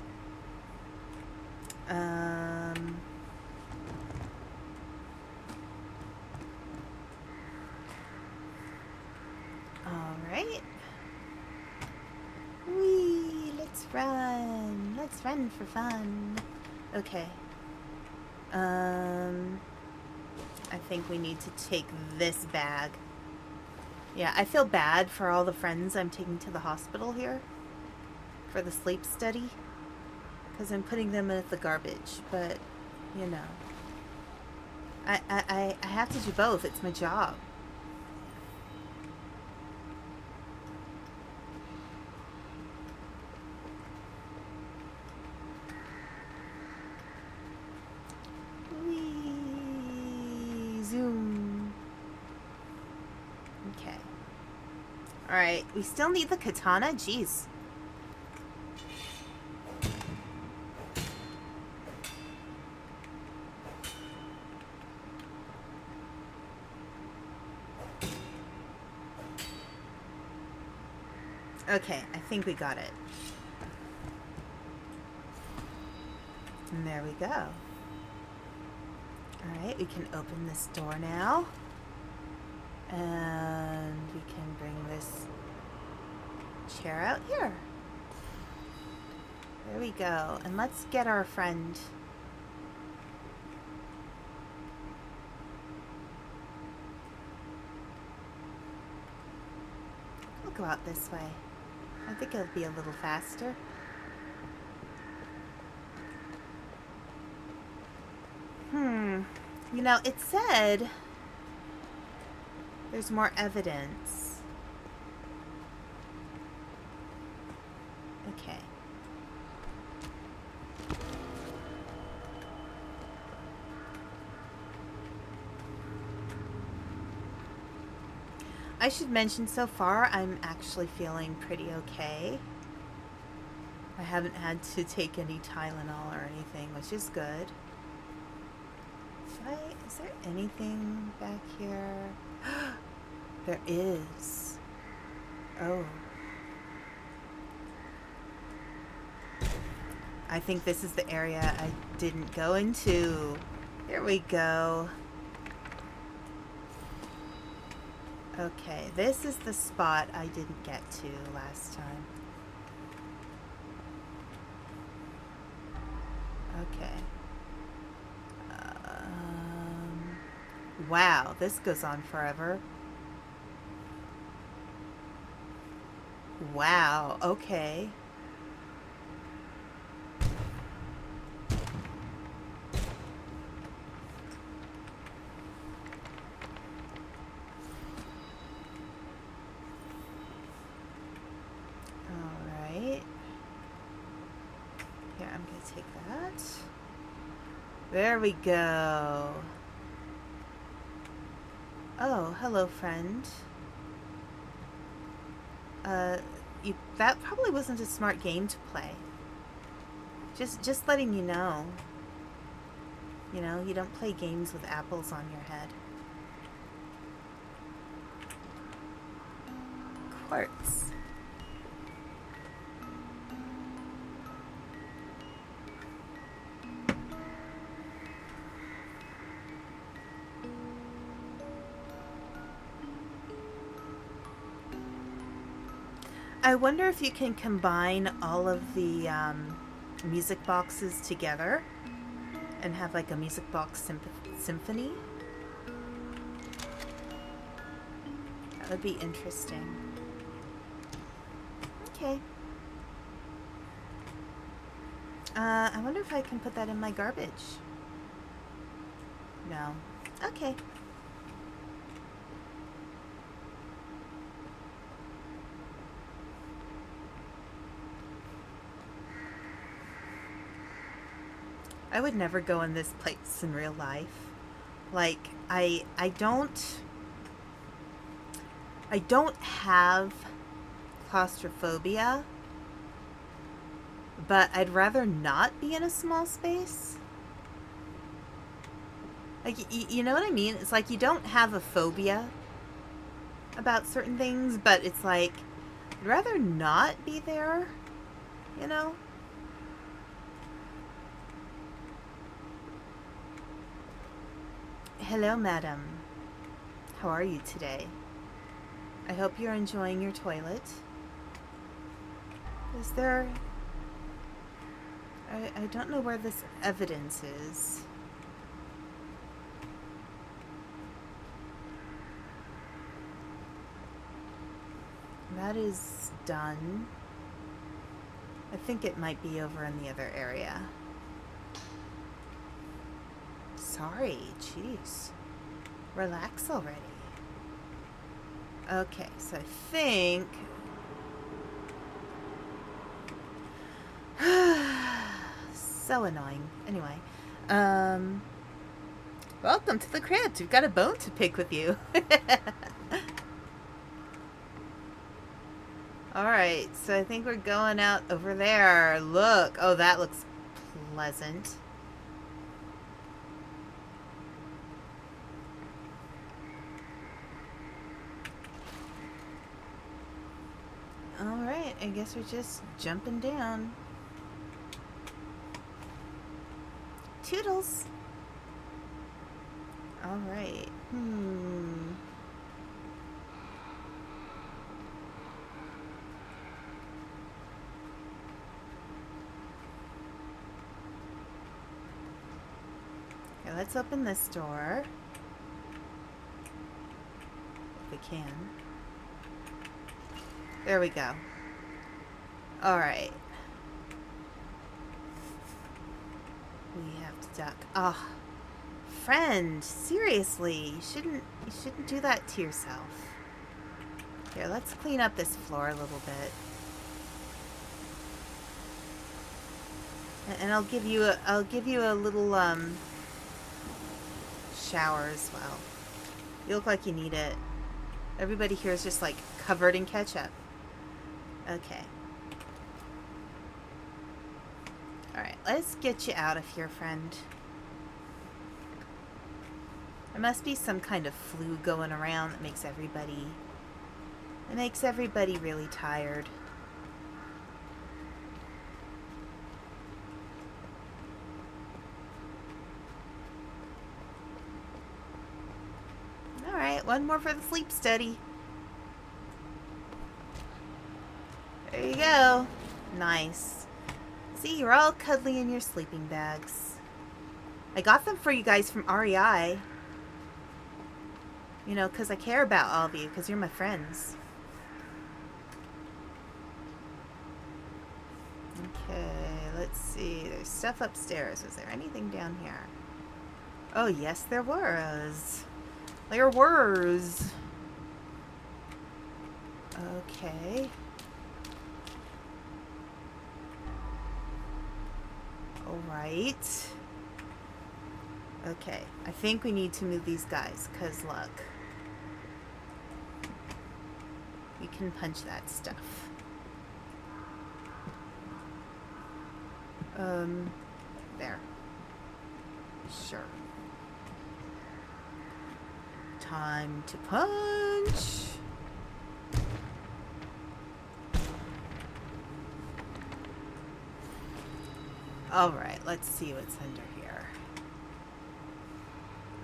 Alright. Whee! Let's run. Let's run for fun. Okay. I think we need to take this bag. Yeah, I feel bad for all the friends I'm taking to the hospital here for the sleep study, because I'm putting them in the garbage, but, you know. I have to do both. It's my job. Whee! Zoom. Okay. Alright, we still need the katana? Jeez. Okay, I think we got it. And there we go. Alright, we can open this door now. And we can bring this chair out here. There we go. And let's get our friend. We'll go out this way. I think it'll be a little faster. You know, it said there's more evidence. Okay. I should mention, so far I'm actually feeling pretty okay. I haven't had to take any Tylenol or anything, which is good. Is there anything back here? There is. Oh. I think this is the area I didn't go into. There we go. Okay, this is the spot I didn't get to last time. Okay. Wow, this goes on forever. Wow, okay. Alright. Here, I'm gonna take that. There we go. Oh, hello, friend. That probably wasn't a smart game to play. Just letting you know. You know, you don't play games with apples on your head. Quartz. I wonder if you can combine all of the music boxes together and have like a music box symphony. That would be interesting. Okay. I wonder if I can put that in my garbage. No. Okay. I would never go in this place in real life. Like, I don't have claustrophobia. But I'd rather not be in a small space. Like, you know what I mean? It's like you don't have a phobia about certain things, but it's like, I'd rather not be there, you know? Hello, madam. How are you today? I hope you're enjoying your toilet. Is there... I don't know where this evidence is. That is done. I think it might be over in the other area. Sorry, jeez. Relax already. Okay, so I think... So annoying. Anyway. Welcome to the crypt. We've got a bone to pick with you. Alright, so I think we're going out over there. Look. Oh, that looks pleasant. Alright, I guess we're just jumping down. Toodles. Alright. Okay, let's open this door. If we can. There we go. Alright. We have to duck. Ah, friend, seriously, you shouldn't do that to yourself. Here, let's clean up this floor a little bit. And I'll give you a little shower as well. You look like you need it. Everybody here is just like covered in ketchup. Okay. Alright, let's get you out of here, friend. There must be some kind of flu going around that makes everybody... It makes everybody really tired. Alright, one more for the sleep study. There you go. Nice. See, you're all cuddly in your sleeping bags. I got them for you guys from REI. You know, because I care about all of you, because you're my friends. Okay, let's see. There's stuff upstairs. Was there anything down here? Oh, yes, there was. There was. Okay. Alright. Okay, I think we need to move these guys, because look. We can punch that stuff. There. Sure. Time to punch. Alright, let's see what's under here.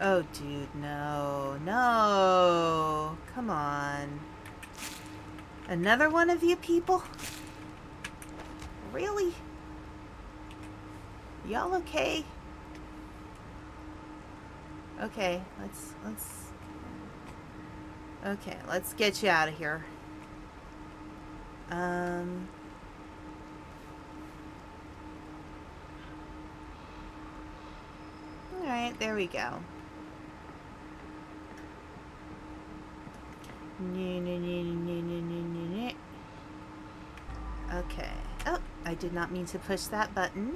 Oh, dude, no. No! Come on. Another one of you people? Really? Y'all okay? Okay, okay, let's get you out of here. Alright, there we go. Okay. Oh, I did not mean to push that button.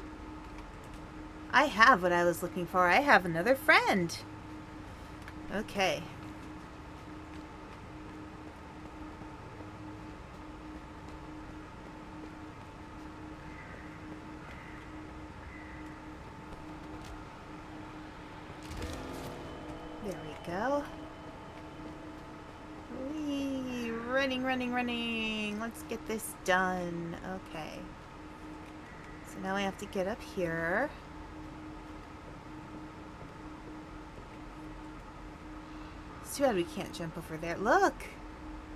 I have what I was looking for. I have another friend. Okay. go. Whee! Running, running, running. Let's get this done. Okay. So now I have to get up here. It's too bad we can't jump over there. Look!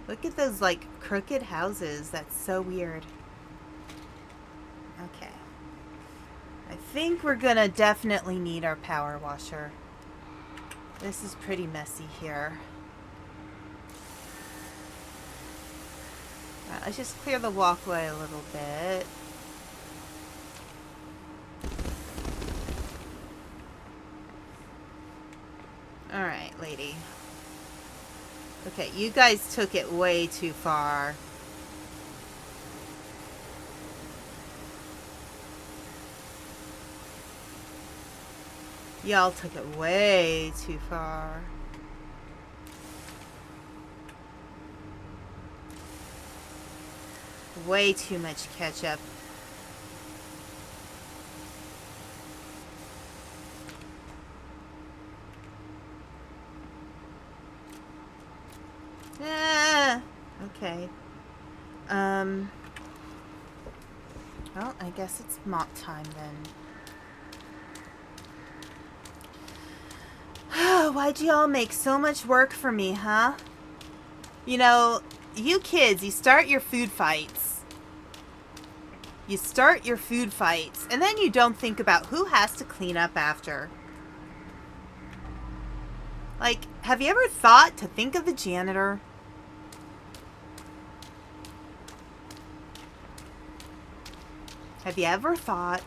Look at those, like, crooked houses. That's so weird. Okay. I think we're gonna definitely need our power washer. This is pretty messy here. Let's just clear the walkway a little bit. Alright, lady. Okay, you guys took it way too far. Y'all took it way too far. Way too much ketchup. Ah, okay. Well, I guess it's mop time then. Why'd you all make so much work for me, huh? You know, you kids, you start your food fights. You start your food fights, and then you don't think about who has to clean up after. Like, have you ever thought to think of the janitor? Have you ever thought?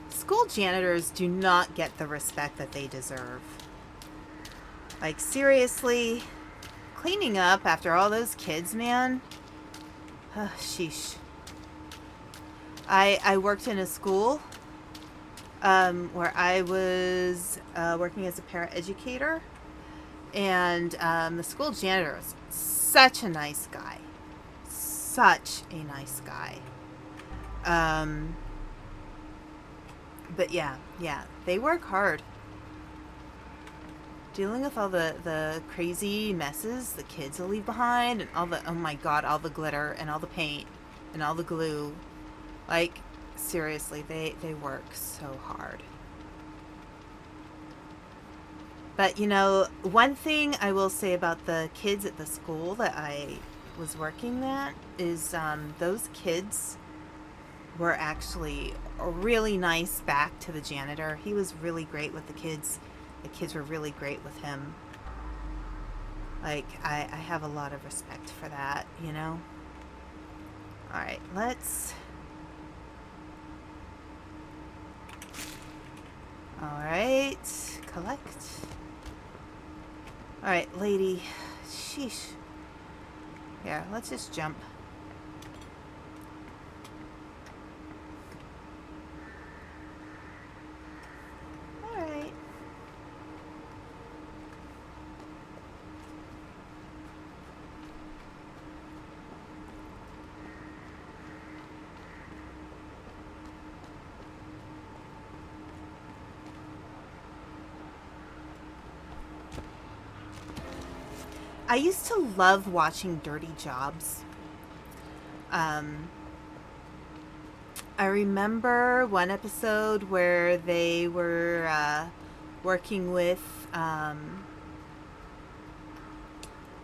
School janitors do not get the respect that they deserve. Like, seriously, cleaning up after all those kids, man. Sheesh. I worked in a school where I was working as a paraeducator, and the school janitor was such a nice guy. Such a nice guy. But yeah, they work hard. Dealing with all the crazy messes the kids will leave behind, and all the, oh my god, all the glitter, and all the paint, and all the glue. Like, seriously, they work so hard. But, you know, one thing I will say about the kids at the school that I was working at is those kids were actually really nice back to the janitor. He was really great with the kids. The kids were really great with him. Like, I have a lot of respect for that, you know? Alright, let's... Alright, collect. Alright, lady. Sheesh. Here, let's just jump. Alright. I used to love watching Dirty Jobs. I remember one episode where they were working with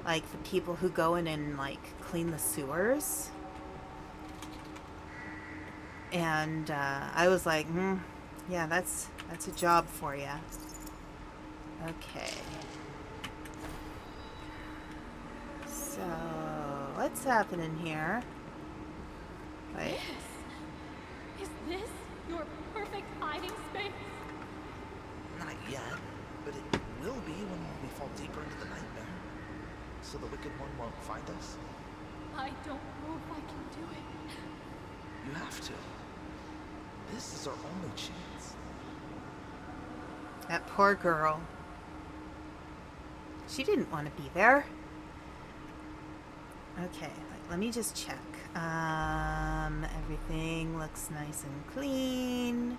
like the people who go in and like clean the sewers, and I was like, yeah, that's a job for you. Okay. So, what's happening here? Wait. Is this your perfect hiding space? Not yet, but it will be when we fall deeper into the nightmare. So the Wicked One won't find us. I don't know if I can do it. You have to. This is our only chance. That poor girl. She didn't want to be there. Okay, let me just check. Everything looks nice and clean.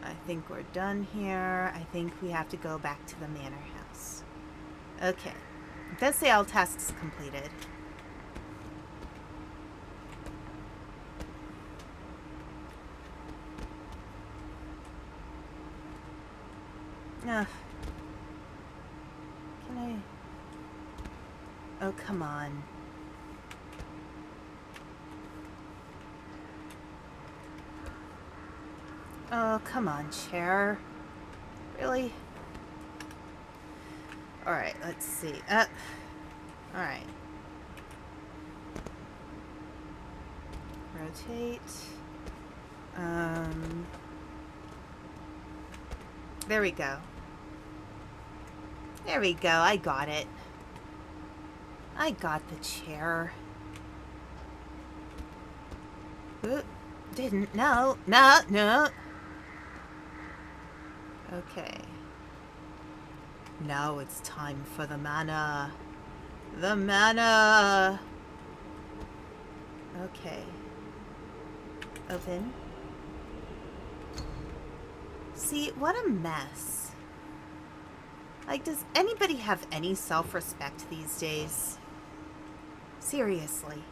I think we're done here. I think we have to go back to the manor house. Okay. It does say all tasks completed. Ugh. Can I... Oh, come on. Oh, come on, chair. Really? Alright, let's see. Alright. Rotate. There we go. There we go. I got it. I got the chair. Oop, didn't. No. No, no. Okay. Now it's time for the mana. The mana! Okay. Open. See, what a mess. Like, does anybody have any self-respect these days? Seriously.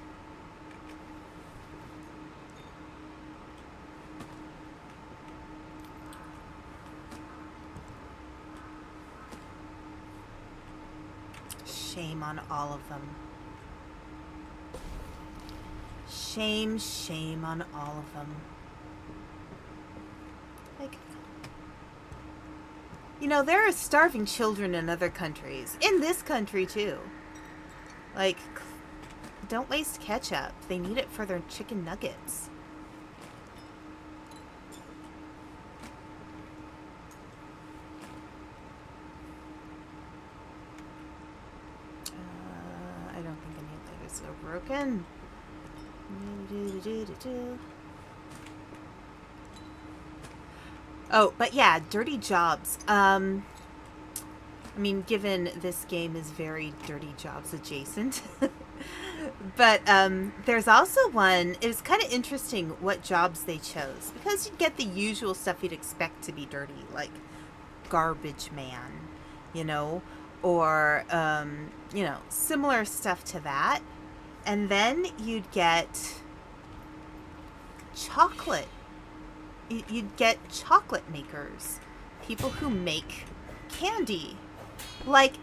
Shame on all of them. Shame, shame on all of them. Like, you know, there are starving children in other countries. In this country, too. Like, don't waste ketchup. They need it for their chicken nuggets. I don't think any of those are broken. Oh, but yeah, dirty jobs. I mean, given this game is very dirty jobs adjacent. But there's also one, it was kind of interesting what jobs they chose. Because you get the usual stuff you'd expect to be dirty, like garbage man, you know, or, you know, similar stuff to that. And then you'd get chocolate. You'd get chocolate makers, people who make candy. Like,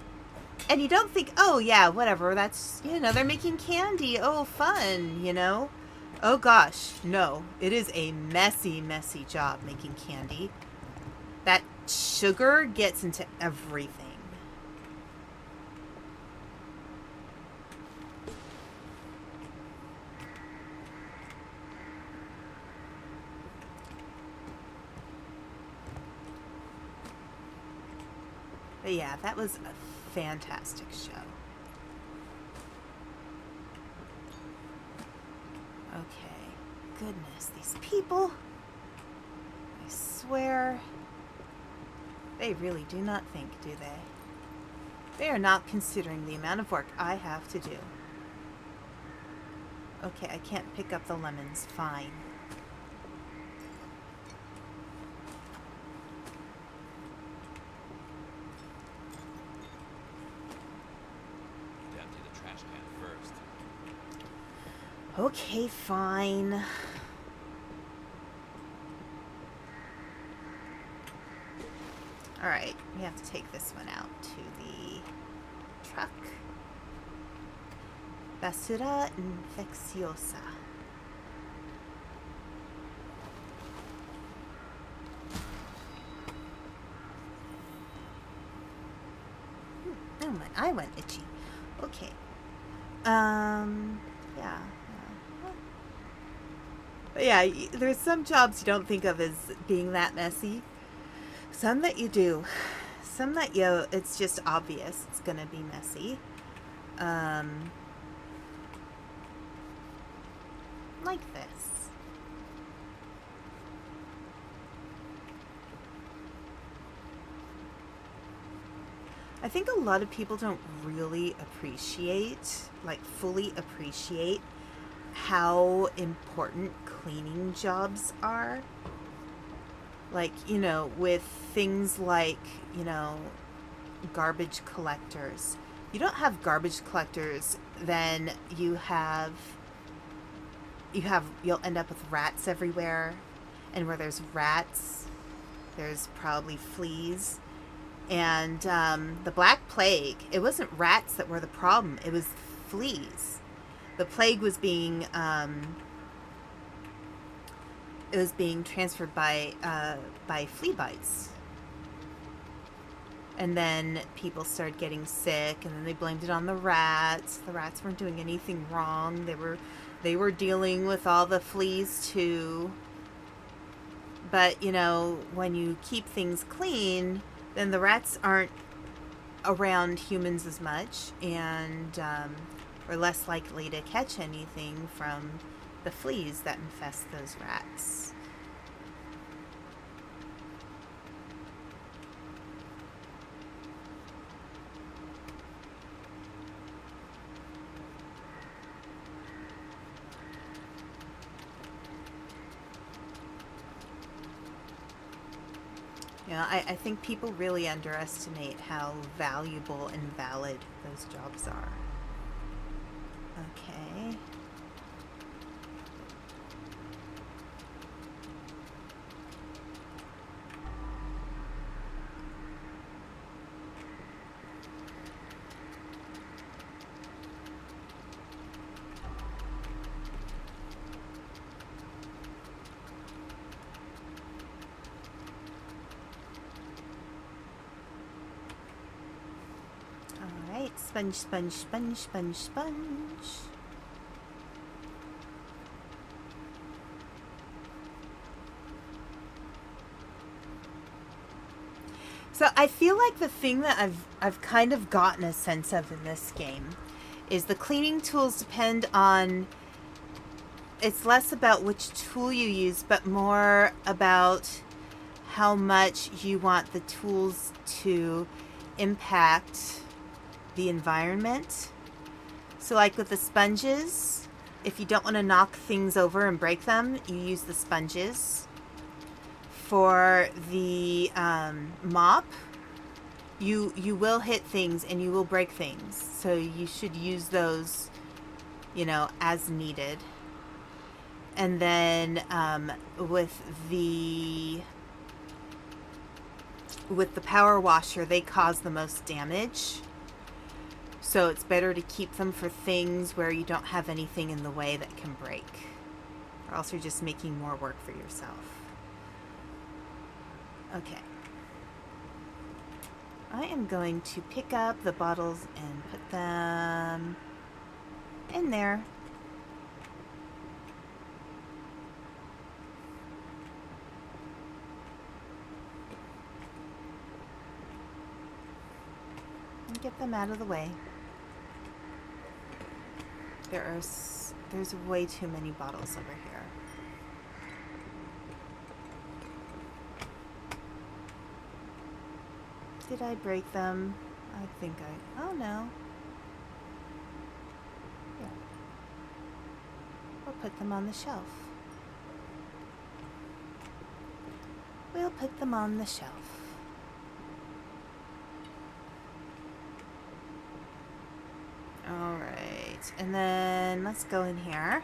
and you don't think, oh yeah, whatever, that's, you know, they're making candy, oh fun, you know. Oh gosh, no, it is a messy, messy job making candy. That sugar gets into everything. But yeah, that was a fantastic show. Okay. Goodness, these people. I swear. They really do not think, do they? They are not considering the amount of work I have to do. Okay, I can't pick up the lemons. Fine. Okay, fine. Alright, we have to take this one out to the truck. Basura infecciosa. Oh, my eye went itchy. Okay. Yeah. But yeah, there's some jobs you don't think of as being that messy. Some that you do. Some that it's just obvious it's gonna be messy. Like this. I think a lot of people don't really appreciate, like fully appreciate, how important cleaning jobs are. Like, you know, with things like, you know, garbage collectors. You don't have garbage collectors, then you'll end up with rats everywhere. And where there's rats, there's probably fleas. And the Black Plague, it wasn't rats that were the problem, it was fleas. The plague was being transferred by flea bites. And then people started getting sick, and then they blamed it on the rats. The rats weren't doing anything wrong. They were dealing with all the fleas too. But, you know, when you keep things clean, then the rats aren't around humans as much, and are less likely to catch anything from the fleas that infest those rats. You know, I think people really underestimate how valuable and valid those jobs are. Okay. Alright, sponge, sponge, sponge, sponge, sponge. So I feel like the thing that I've kind of gotten a sense of in this game is the cleaning tools depend on, it's less about which tool you use, but more about how much you want the tools to impact the environment. So like with the sponges, if you don't want to knock things over and break them, you use the sponges. For the mop, you will hit things and you will break things, so you should use those, you know, as needed. And then with the power washer, they cause the most damage, so it's better to keep them for things where you don't have anything in the way that can break, or else you're just making more work for yourself. Okay. I am going to pick up the bottles and put them in there. And get them out of the way. There's way too many bottles over here. Did I break them? I think oh no. Here. We'll put them on the shelf. We'll put them on the shelf. Alright, and then let's go in here.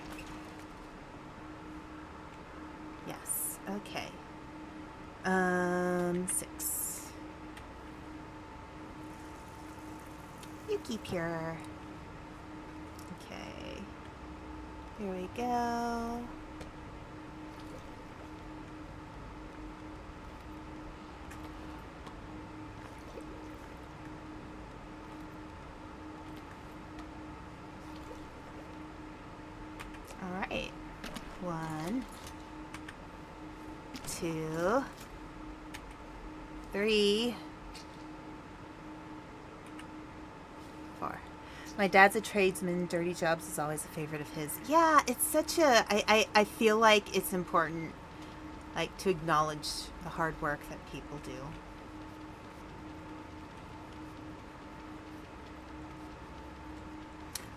Yes, okay. 6. You keep here. Okay. Here we go. All right. 1, 2, 3, 4. My dad's a tradesman. Dirty jobs is always a favorite of his. Yeah, it's such a... I feel like it's important, like, to acknowledge the hard work that people do.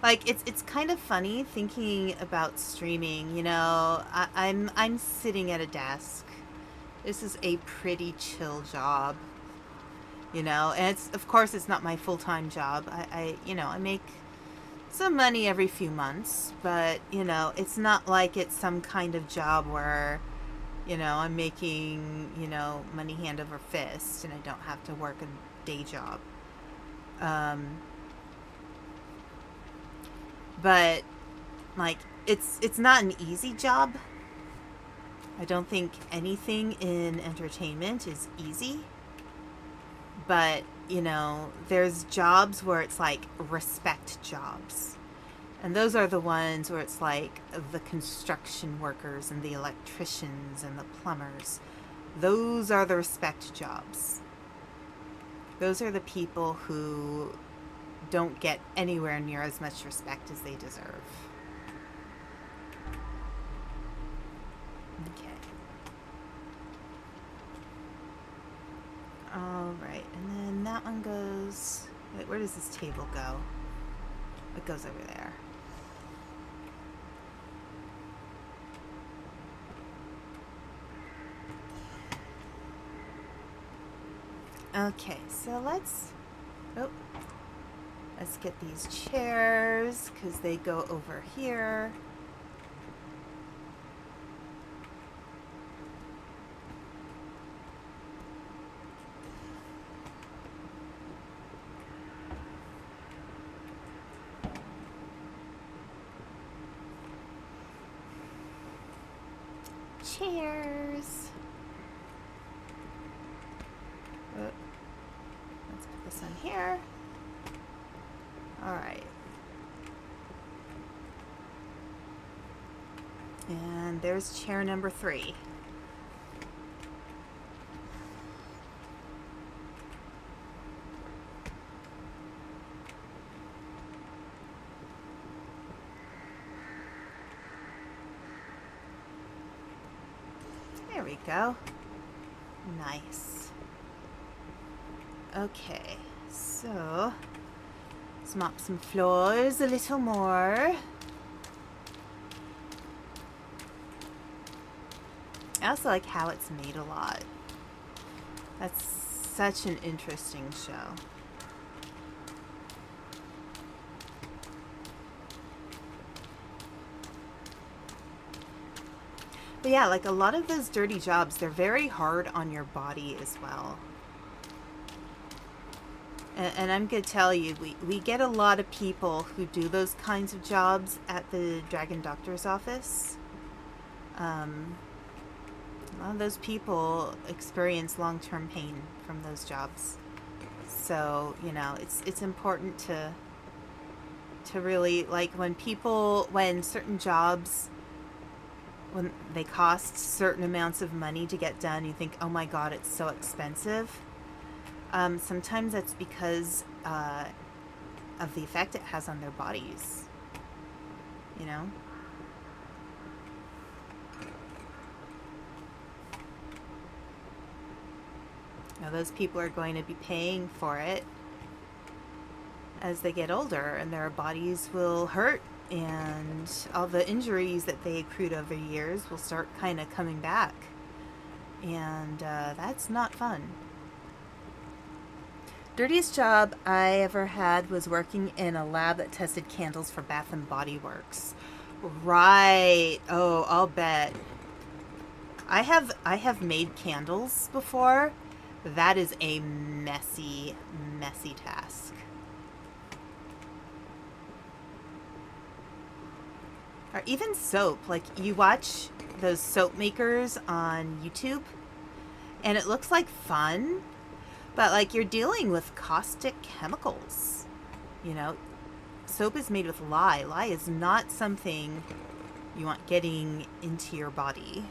Like, it's kind of funny thinking about streaming, you know. I'm sitting at a desk. This is a pretty chill job, you know. And it's, of course, it's not my full-time job. You know, I make some money every few months, but, you know, it's not like it's some kind of job where, you know, I'm making, you know, money hand over fist and I don't have to work a day job. But like it's not an easy job. I don't think anything in entertainment is easy. But, you know, there's jobs where it's like respect jobs. And those are the ones where it's like the construction workers and the electricians and the plumbers. Those are the respect jobs. Those are the people who don't get anywhere near as much respect as they deserve. Okay. All right, and then that one goes... Wait, where does this table go? It goes over there. Okay, so let's get these chairs because they go over here. Chairs. Let's put this on here. All right. And there's chair number 3. There we go. Nice. Okay, so let's mop some floors a little more. I also like how it's made a lot. That's such an interesting show. But yeah, like a lot of those dirty jobs, they're very hard on your body as well. And I'm going to tell you, we get a lot of people who do those kinds of jobs at the Dragon Doctor's office. A lot of those people experience long-term pain from those jobs. So, you know, it's important to really, like, when certain jobs, when they cost certain amounts of money to get done, you think, oh my God, it's so expensive. Sometimes that's because of the effect it has on their bodies, you know? Now, those people are going to be paying for it as they get older, and their bodies will hurt, and all the injuries that they accrued over years will start kind of coming back. And that's not fun. Dirtiest job I ever had was working in a lab that tested candles for Bath and Body Works. Right. Oh, I'll bet. I have made candles before. That is a messy, messy task. Or even soap. Like, you watch those soap makers on YouTube, and it looks like fun. But, like, you're dealing with caustic chemicals, you know. Soap is made with lye. Lye is not something you want getting into your body.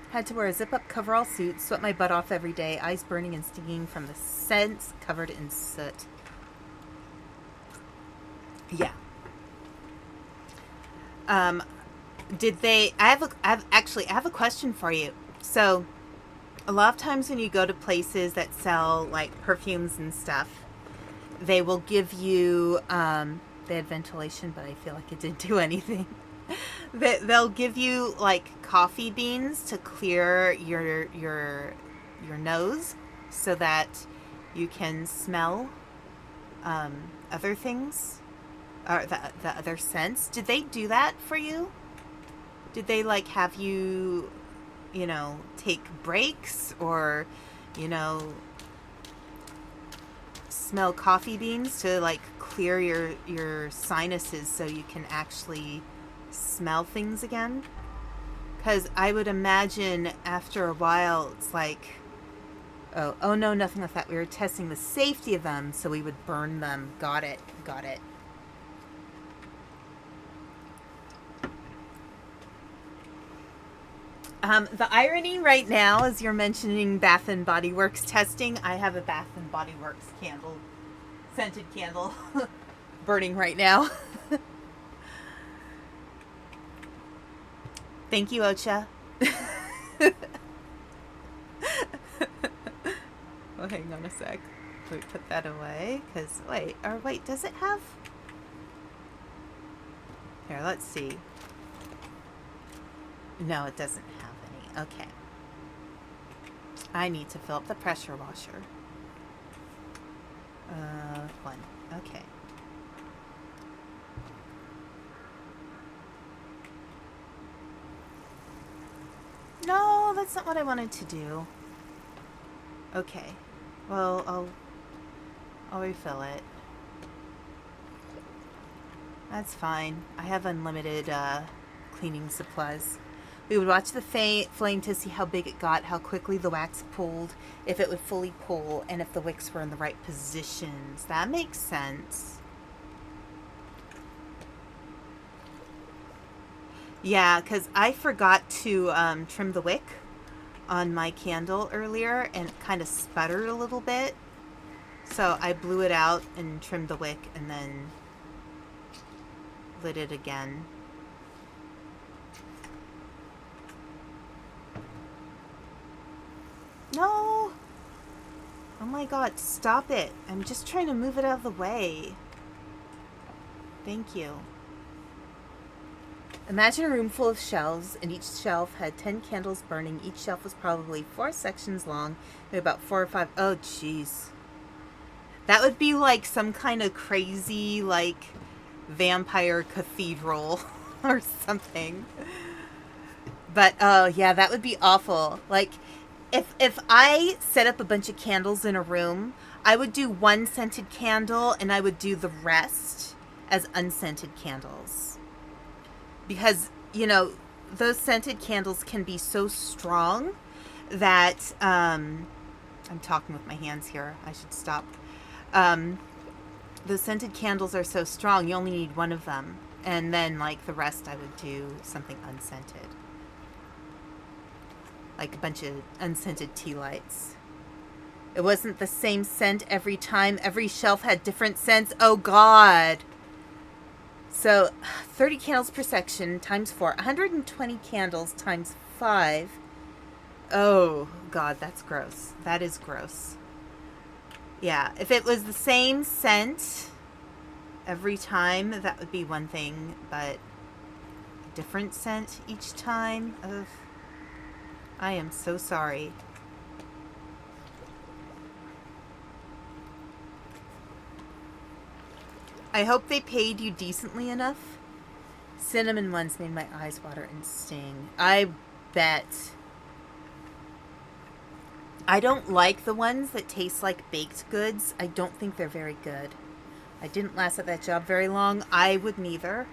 Had to wear a zip-up coverall suit, sweat my butt off every day, eyes burning and stinging from the scents, covered in soot. Yeah. I have a question for you. So, a lot of times when you go to places that sell, like, perfumes and stuff, they will give you, they had ventilation, but I feel like it didn't do anything. They'll give you like coffee beans to clear your nose so that you can smell other things or the other scents. Did they do that for you? Did they like have you, you know, take breaks or, you know, smell coffee beans to like clear your sinuses so you can actually smell things again? Because I would imagine after a while it's like, oh no, nothing like that. We were testing the safety of them so we would burn them. Got it. The irony right now is you're mentioning Bath and Body Works testing. I have a Bath and Body Works candle, scented candle, burning right now. Thank you, Ocha. Well, hang on a sec. Let me put that away. Because, wait, does it have... Here, let's see. No, it doesn't have any. Okay. I need to fill up the pressure washer. One. Okay. No, that's not what I wanted to do. Okay. Well, I'll refill it. That's fine. I have unlimited cleaning supplies. We would watch the flame to see how big it got, how quickly the wax pulled, if it would fully pull, and if the wicks were in the right positions. That makes sense. Yeah, because I forgot to trim the wick on my candle earlier, and it kind of sputtered a little bit. So I blew it out and trimmed the wick, and then lit it again. No! Oh my god, stop it. I'm just trying to move it out of the way. Thank you. Imagine a room full of shelves, and each shelf had 10 candles burning. Each shelf was probably 4 sections long, maybe about 4 or 5. Oh, jeez. That would be like some kind of crazy, like, vampire cathedral or something. But, oh, yeah, that would be awful. Like, if I set up a bunch of candles in a room, I would do one scented candle, and I would do the rest as unscented candles. Because, you know, those scented candles can be so strong that, I'm talking with my hands here. I should stop. Those scented candles are so strong, you only need one of them. And then, like, the rest I would do something unscented. Like a bunch of unscented tea lights. It wasn't the same scent every time. Every shelf had different scents. Oh, God. So, 30 candles per section times 4. 120 candles times 5. Oh, God, that's gross. That is gross. Yeah, if it was the same scent every time, that would be one thing. But a different scent each time? Ugh. I am so sorry. I hope they paid you decently enough. Cinnamon ones made my eyes water and sting. I bet. I don't like the ones that taste like baked goods. I don't think they're very good. I didn't last at that job very long. I would neither.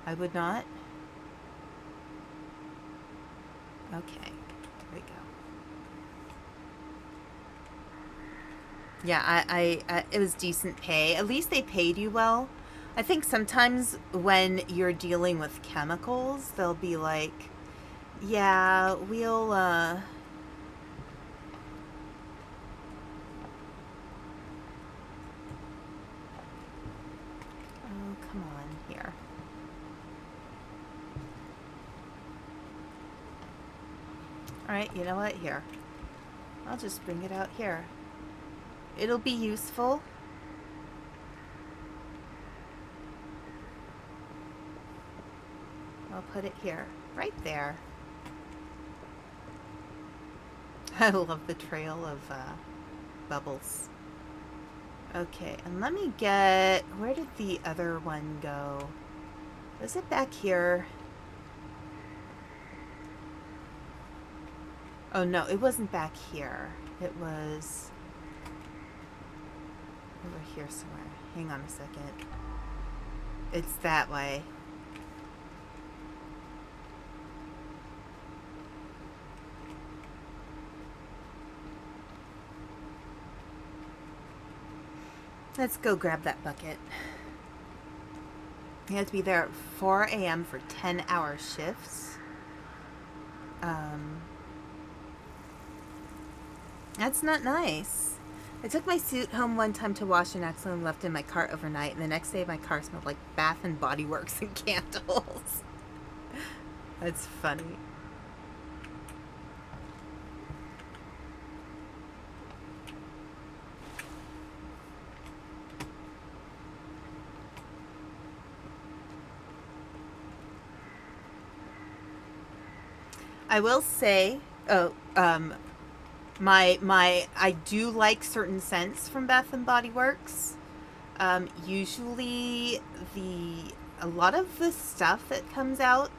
I would not. Okay. There we go. Yeah, I it was decent pay. At least they paid you well. I think sometimes when you're dealing with chemicals, they'll be like, yeah, we'll, oh, come on, here. Alright, you know what? Here. I'll just bring it out here. It'll be useful. I'll put it here. Right there. I love the trail of bubbles. Okay, and let me get... Where did the other one go? Was it back here? Oh no, it wasn't back here. It was over here somewhere. Hang on a second. It's that way. Let's go grab that bucket. You have to be there at 4 a.m. for 10-hour shifts. That's not nice. I took my suit home one time to wash and accidentally left it in my car overnight, and the next day my car smelled like Bath and Body Works and candles. That's funny. I will say, I do like certain scents from Bath and Body Works. Usually a lot of the stuff that comes out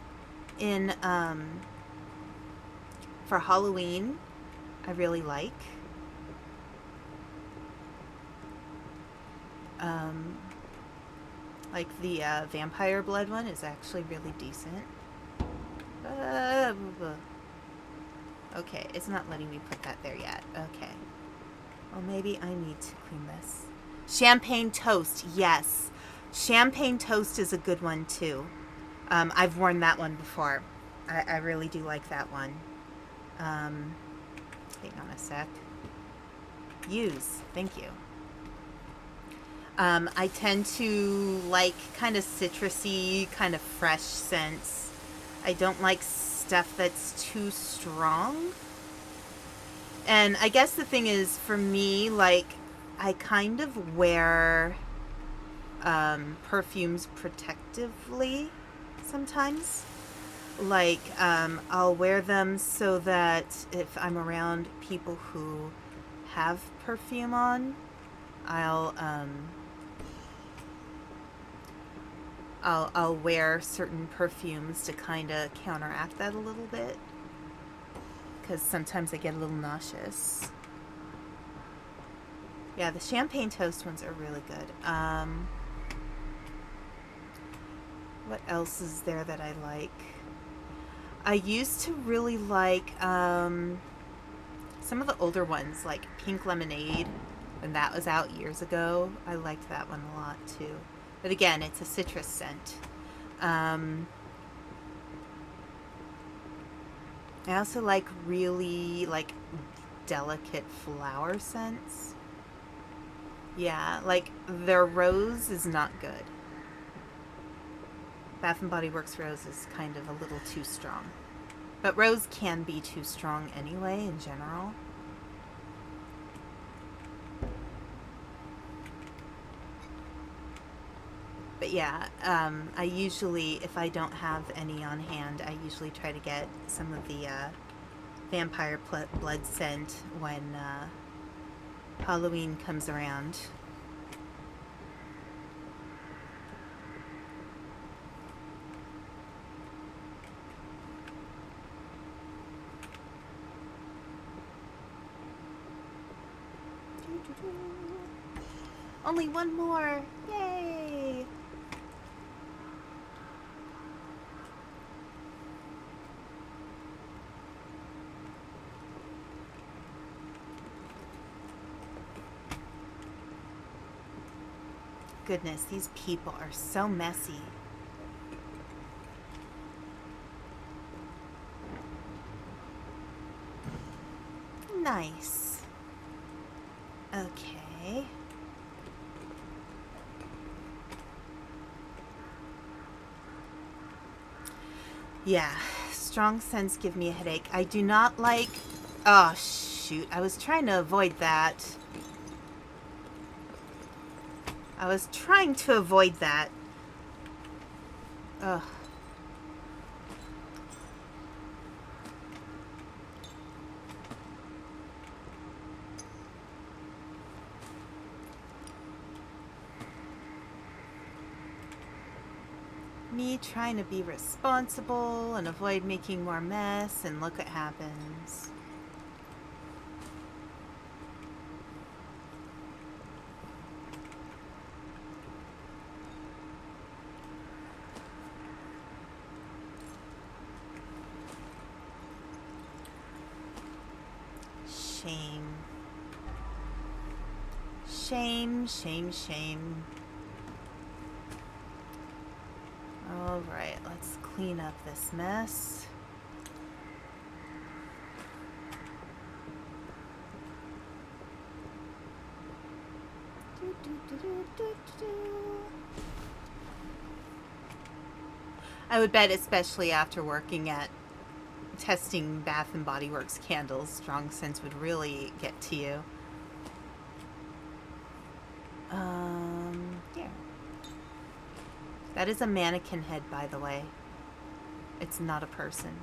in, for Halloween, I really like. Like the vampire blood one is actually really decent. Okay, it's not letting me put that there yet. Okay. Well, maybe I need to clean this. Champagne toast, yes. Champagne toast is a good one, too. I've worn that one before. I really do like that one. Hang on a sec. Use. Thank you. I tend to like kind of citrusy, kind of fresh scents. I don't like stuff that's too strong. And I guess the thing is, for me, like, I kind of wear perfumes protectively sometimes. Like, I'll wear them so that if I'm around people who have perfume on, I'll wear certain perfumes to kind of counteract that a little bit, because sometimes I get a little nauseous. Yeah, the champagne toast ones are really good. What else is there that I like? I used to really like some of the older ones, like Pink Lemonade, when that was out years ago. I liked that one a lot too. But again, it's a citrus scent. I also like really like delicate flower scents. Yeah, like their rose is not good. Bath and Body Works rose is kind of a little too strong. But rose can be too strong anyway in general. But yeah, I usually, if I don't have any on hand, I usually try to get some of the vampire blood scent when Halloween comes around. Only one more! Yay! Goodness, these people are so messy. Nice. Okay. Yeah, strong scents give me a headache. I do not like... Oh, shoot. I was trying to avoid that. I was trying to avoid that. Ugh. Me trying to be responsible and avoid making more mess, and look what happens. Shame. Shame, shame, shame. Alright, let's clean up this mess. I would bet, especially after working at testing Bath and Body Works candles, strong scents would really get to you. Here. That is a mannequin head, by the way. It's not a person.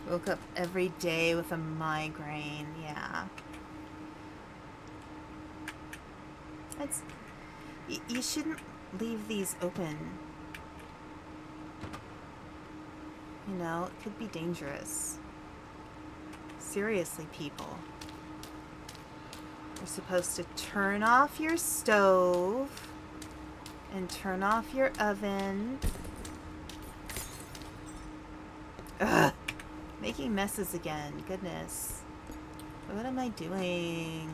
Woke up every day with a migraine. Yeah. That's... You shouldn't leave these open. You know, it could be dangerous. Seriously, people. You're supposed to turn off your stove and turn off your oven. Ugh! Making messes again. Goodness. What am I doing?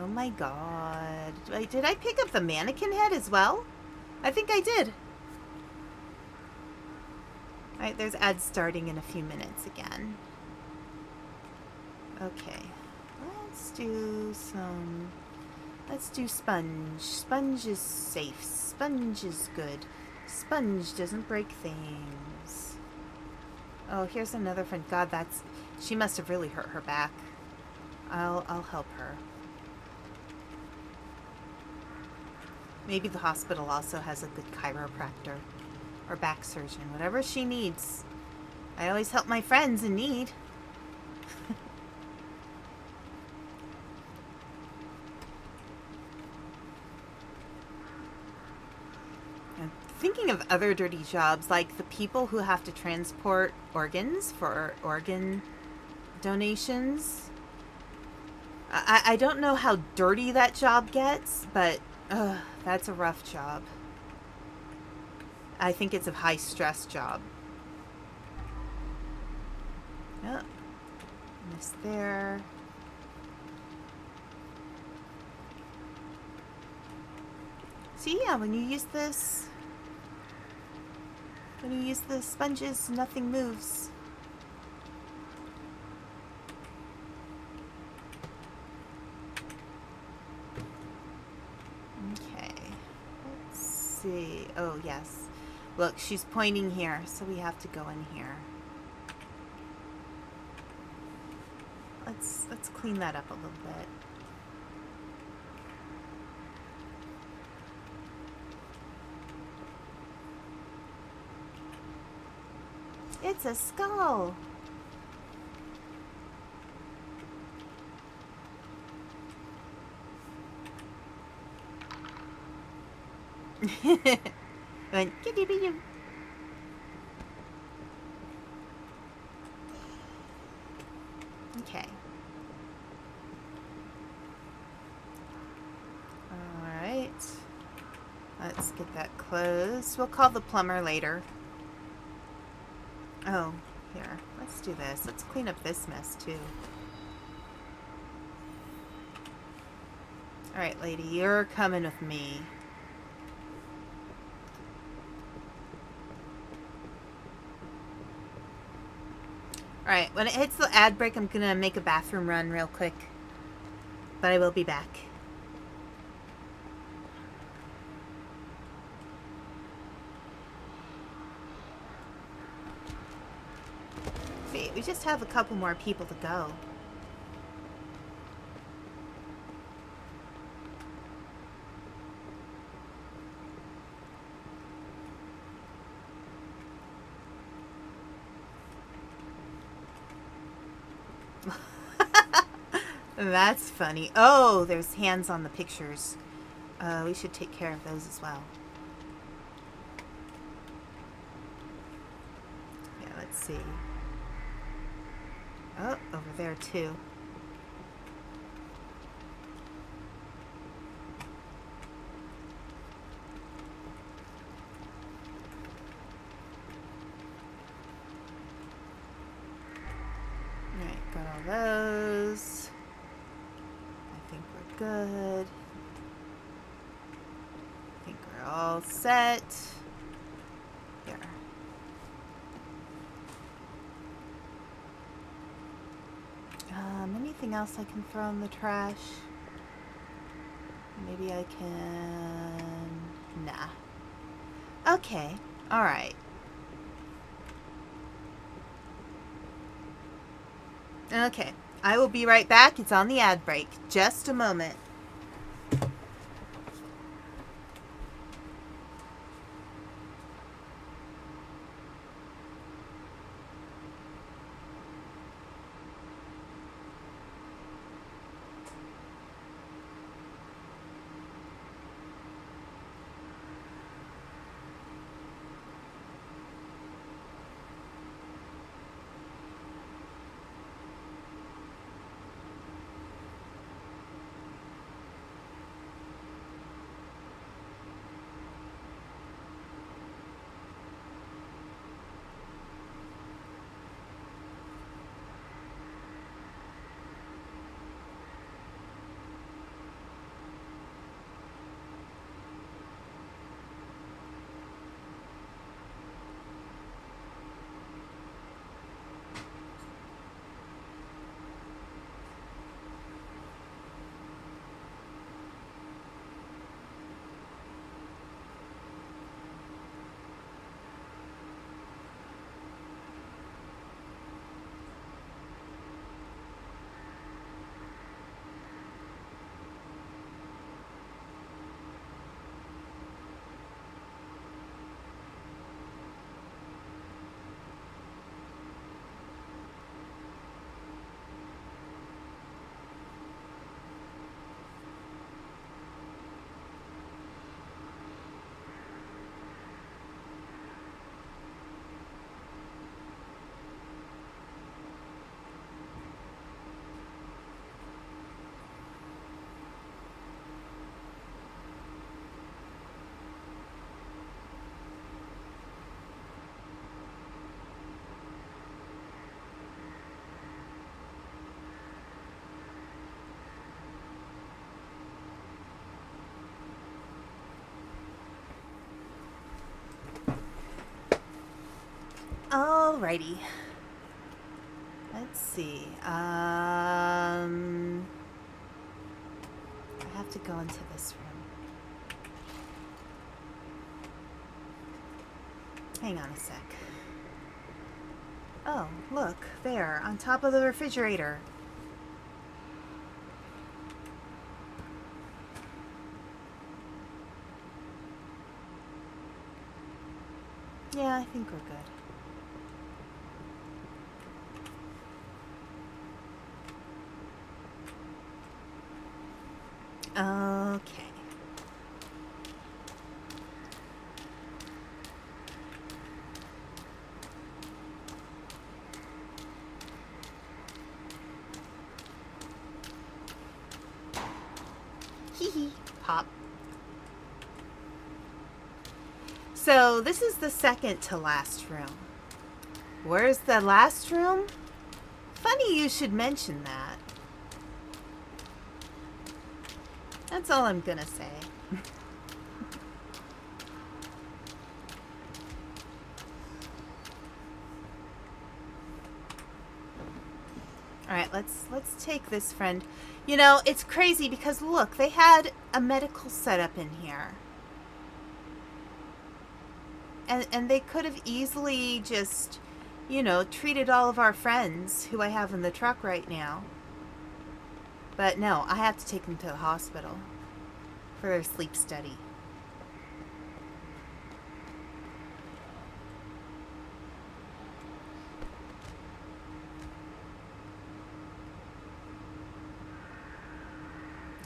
Oh my god. Did I pick up the mannequin head as well? I think I did. Alright, there's ads starting in a few minutes again. Okay. Let's do some... Let's do sponge. Sponge is safe. Sponge is good. Sponge doesn't break things. Oh, here's another friend. God, that's... She must have really hurt her back. I'll help her. Maybe the hospital also has a good chiropractor. Or back surgeon. Whatever she needs. I always help my friends in need. Thinking of other dirty jobs, like the people who have to transport organs for organ donations. I don't know how dirty that job gets, but that's a rough job. I think it's a high-stress job. Oh, missed there. See, yeah, when you use this... When you use the sponges, nothing moves. Okay. Let's see. Oh, yes. Look, she's pointing here, so we have to go in here. Let's clean that up a little bit. It's a skull. Went, okay. Alright. Let's get that closed. We'll call the plumber later. Oh, here. Let's do this. Let's clean up this mess, too. Alright, lady. You're coming with me. Alright, when it hits the ad break, I'm gonna make a bathroom run real quick. But I will be back. Wait, we just have a couple more people to go. That's funny. Oh, there's hands on the pictures. We should take care of those as well. Yeah, let's see. Oh, over there too. Alright, got all those. I think we're good. I think we're all set. Here. Anything else I can throw in the trash? Maybe I can... Nah. Okay. Alright. Okay. I will be right back. It's on the ad break. Just a moment. Alrighty. Let's see. I have to go into this room. Hang on a sec. Oh, look, there, on top of the refrigerator. Yeah, I think we're good. Okay. Hee hee. Pop. So this is the second to last room. Where's the last room? Funny you should mention that. That's all I'm gonna say. Alright, let's take this friend. You know, it's crazy because look, they had a medical setup in here. And they could have easily just, you know, treated all of our friends who I have in the truck right now. But no, I have to take them to the hospital for their sleep study.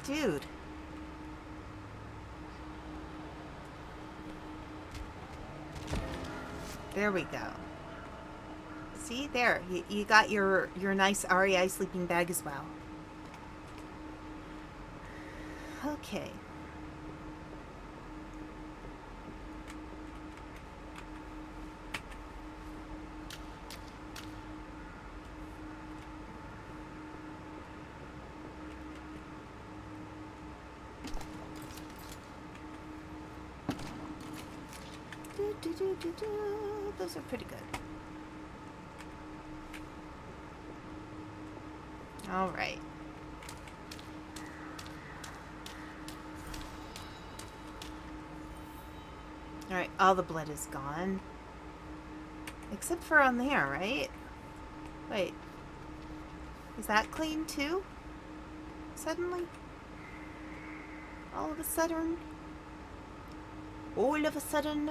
Dude. There we go. See, there. You got your nice REI sleeping bag as well. Okay. Those are pretty good. All right. All right, all the blood is gone. Except for on there, right? Wait. Is that clean too? Suddenly? All of a sudden? All of a sudden?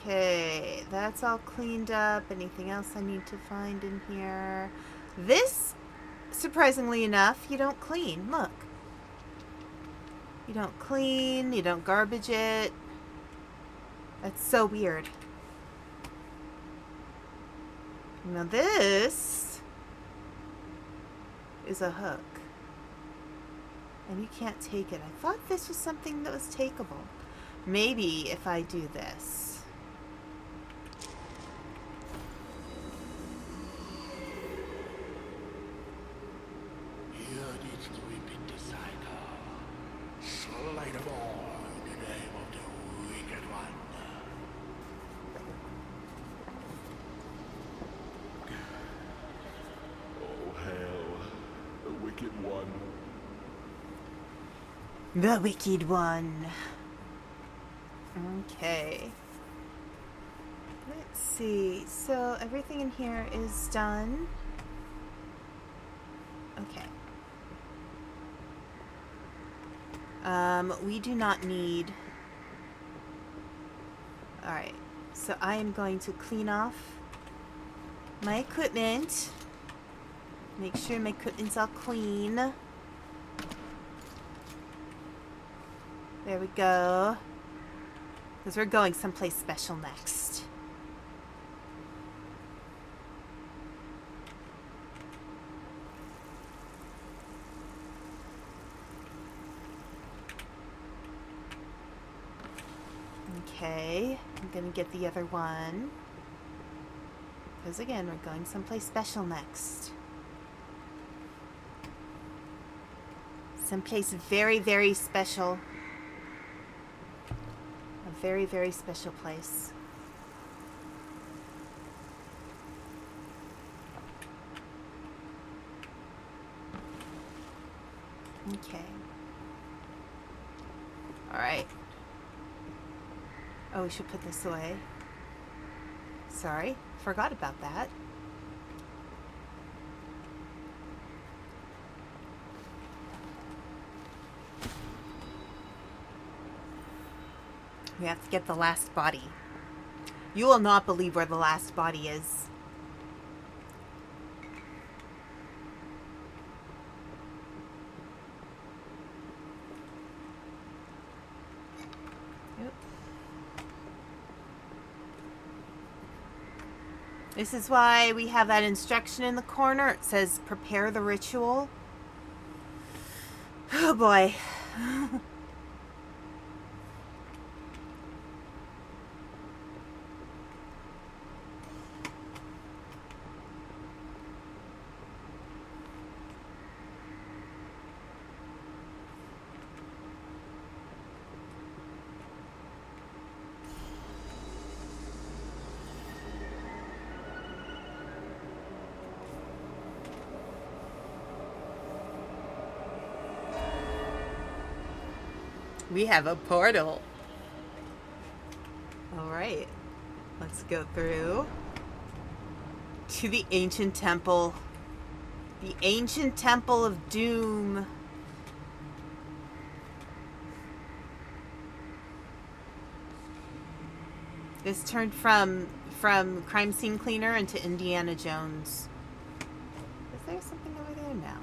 Okay, that's all cleaned up. Anything else I need to find in here? This, surprisingly enough, you don't clean. Look. You don't clean, you don't garbage it. That's so weird. Now this is a hook. And you can't take it. I thought this was something that was takeable. Maybe if I do this. Here needs to be decided. Slay them all in the name of the wicked one. Oh, hell. The wicked one. The wicked one. Okay. Let's see. So everything in here is done. Okay. We do not need... Alright. So I am going to clean off my equipment. Make sure my equipment's all clean. There we go. Because we're going someplace special next. Okay, I'm gonna get the other one. Because again, we're going someplace special next. Someplace very, very special. A very, very special place. Okay. Alright. Oh, we should put this away. Sorry, forgot about that. We have to get the last body. You will not believe where the last body is. Yep. This is why we have that instruction in the corner. It says, prepare the ritual. Oh boy. We have a portal. Alright. Let's go through to the ancient temple. The ancient temple of doom. This turned from crime scene cleaner into Indiana Jones. Is there something over there now?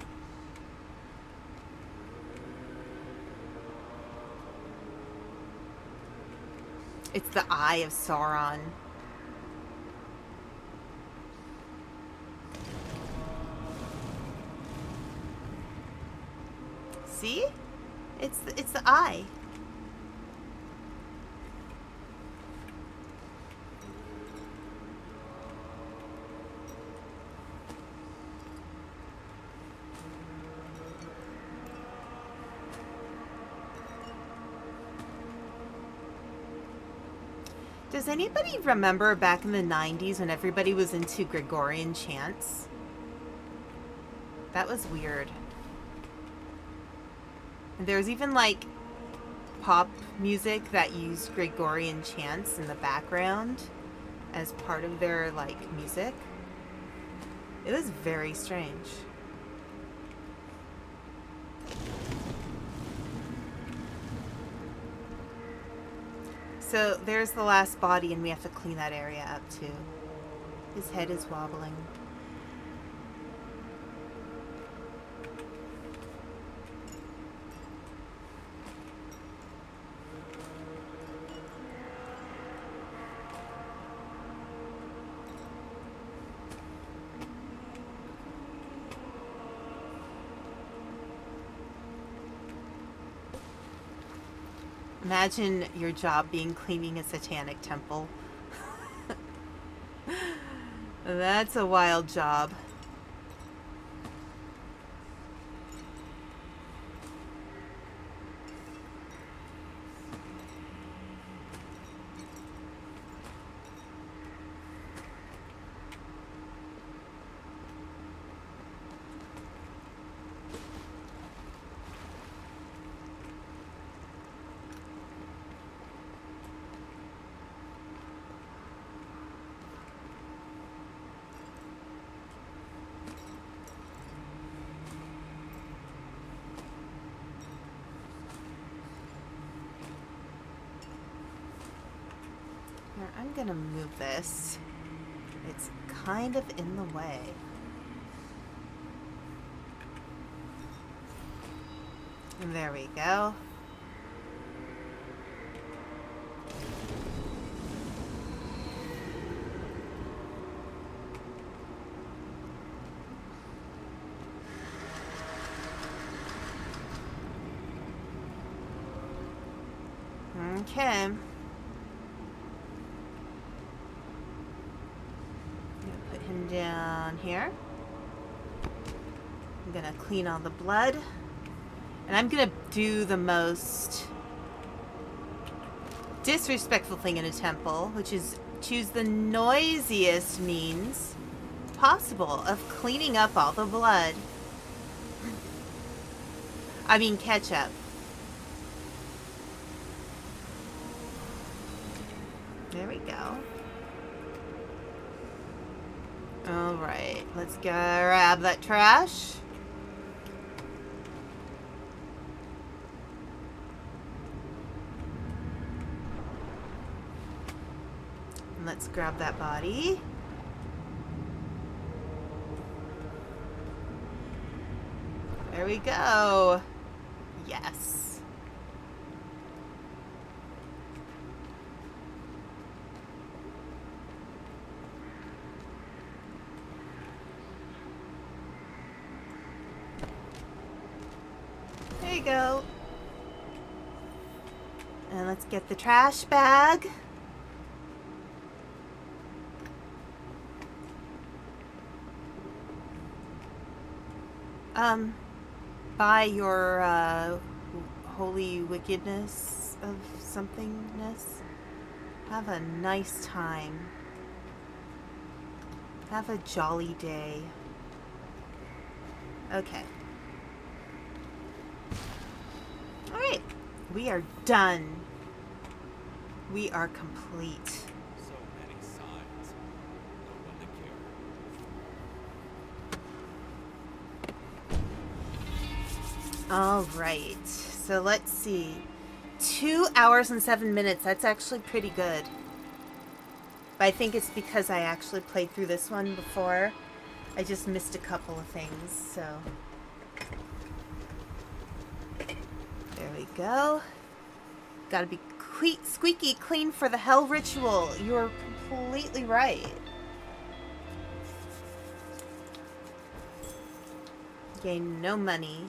It's the Eye of Sauron. See? It's the eye. Does anybody remember back in the 90s when everybody was into Gregorian chants? That was weird. And there was even like pop music that used Gregorian chants in the background as part of their like music. It was very strange. So there's the last body, and we have to clean that area up too. His head is wobbling. Imagine your job being cleaning a satanic temple. That's a wild job. Here, I'm gonna move this. It's kind of in the way. And there we go. Okay. Put him down here. I'm gonna clean all the blood. And I'm gonna do the most disrespectful thing in a temple, which is choose the noisiest means possible of cleaning up all the blood. I mean ketchup. There we go. Alright, let's grab that trash. And let's grab that body. There we go. Yes. There you go. And let's get the trash bag. By your holy wickedness of somethingness, have a nice time. Have a jolly day. Okay. Alright, we are done. We are complete. So many signs. No one to care. Alright, so let's see. 2 hours and 7 minutes. That's actually pretty good. But I think it's because I actually played through this one before. I just missed a couple of things, so. There we go. Gotta be squeaky clean for the hell ritual. You're completely right. Gain no money.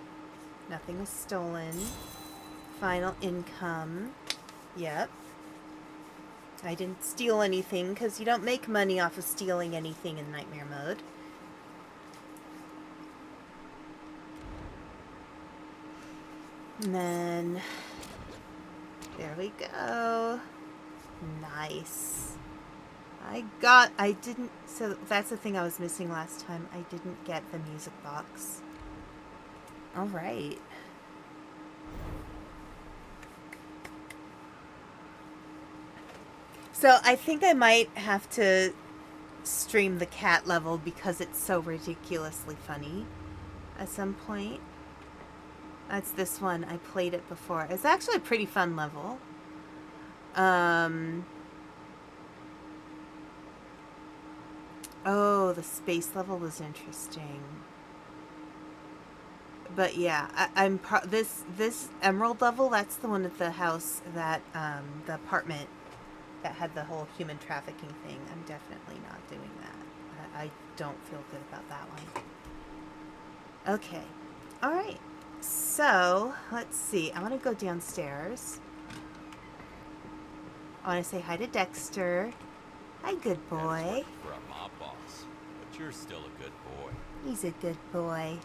Nothing was stolen. Final income. Yep. I didn't steal anything because you don't make money off of stealing anything in nightmare mode. And then there we go. Nice. I didn't, so that's the thing I was missing last time. I didn't get the music box. All right. So I think I might have to stream the cat level because it's so ridiculously funny at some point. That's this one. I played it before. It's actually a pretty fun level. Oh, the space level was interesting. But yeah, I'm this emerald level. That's the one at the house that the apartment that had the whole human trafficking thing. I'm definitely not doing that. I don't feel good about that one. Okay, all right. So let's see. I want to go downstairs. I want to say hi to Dexter. Hi, good boy. For a mob boss, but you're still a good boy. He's a good boy.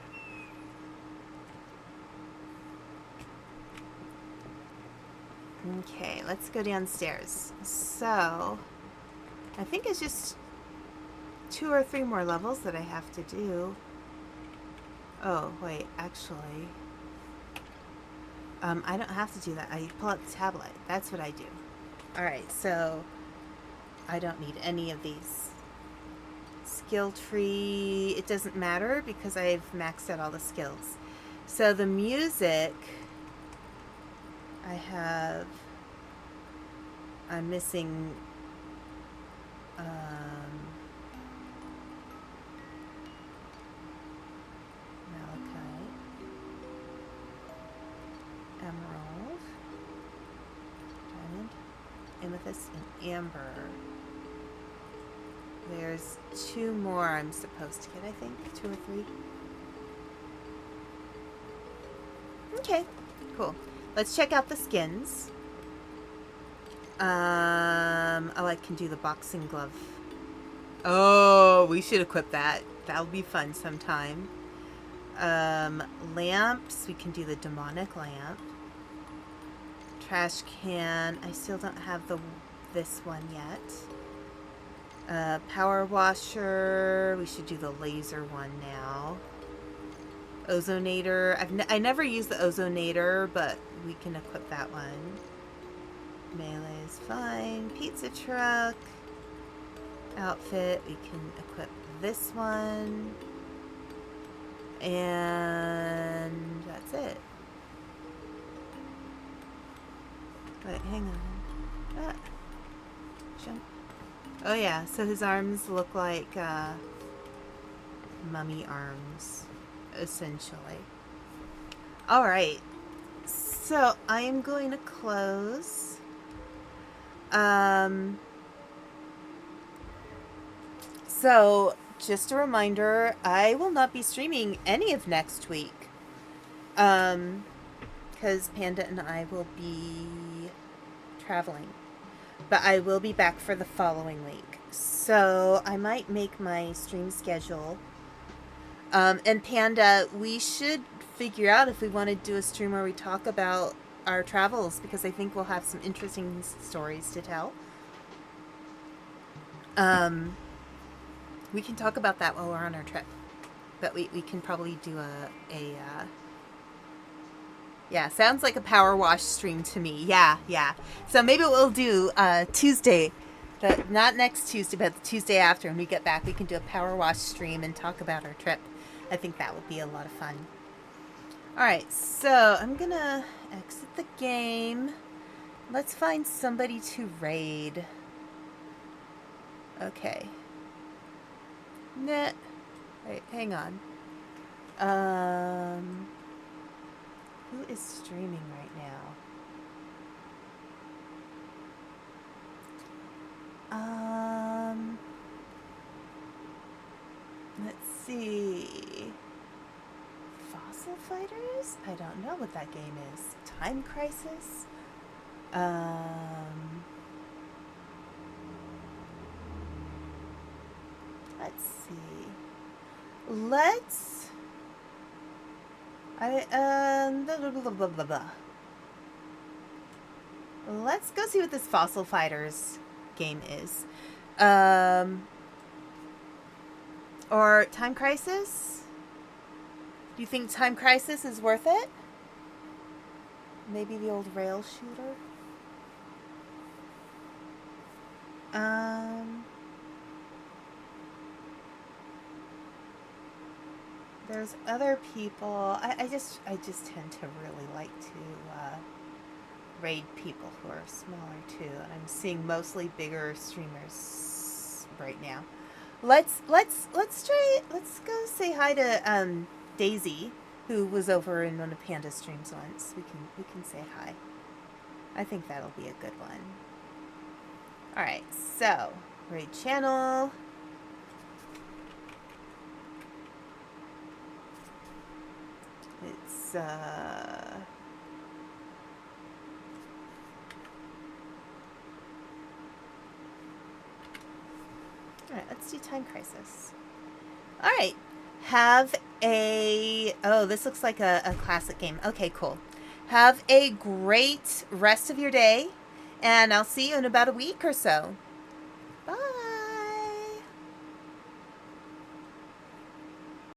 Okay, let's go downstairs. So, I think it's just 2 or 3 more levels that I have to do. Oh, wait, actually, I don't have to do that. I pull out the tablet. That's what I do. Alright, so I don't need any of these. Skill tree, it doesn't matter because I've maxed out all the skills. So the music, I'm missing, malachite, emerald, diamond, amethyst, and amber. There's 2 more I'm supposed to get, I think. 2 or 3. Okay, cool. Let's check out the skins. Oh, I can do the boxing glove. Oh, we should equip that. That'll be fun sometime. Lamps. We can do the demonic lamp. Trash can. I still don't have this one yet. Power washer. We should do the laser one now. Ozonator. I never used the ozonator, but we can equip that one. Melee is fine. Pizza truck. Outfit. We can equip this one. And that's it. Wait, hang on. Ah. Jump. Oh yeah, so his arms look like mummy arms, essentially. Alright, so I am going to close. So, just a reminder, I will not be streaming any of next week. Because Panda and I will be traveling. But I will be back for the following week. So I might make my stream schedule. And Panda, we should figure out if we want to do a stream where we talk about our travels, because I think we'll have some interesting stories to tell. We can talk about that while we're on our trip. But we can probably do yeah, sounds like a power wash stream to me. Yeah. So maybe we'll do Tuesday, not next Tuesday, but the Tuesday after when we get back, we can do a power wash stream and talk about our trip. I think that would be a lot of fun. Alright, so I'm gonna exit the game. Let's find somebody to raid. Okay. Nah. Wait, hang on. Who is streaming right now? Let's see. Fossil Fighters? I don't know what that game is. Time Crisis? Let's see. Blah, blah, blah, blah. Let's go see what this Fossil Fighters game is. Or Time Crisis? Do you think Time Crisis is worth it? Maybe the old rail shooter? There's other people. I just tend to really like to raid people who are smaller too, and I'm seeing mostly bigger streamers right now. Let's go say hi to Daisy, who was over in one of Panda's streams once. We can say hi. I think that'll be a good one. All right, so raid channel. It's Alright, let's do Time Crisis. Alright. Have a... Oh, this looks like a classic game. Okay, cool. Have a great rest of your day, and I'll see you in about a week or so.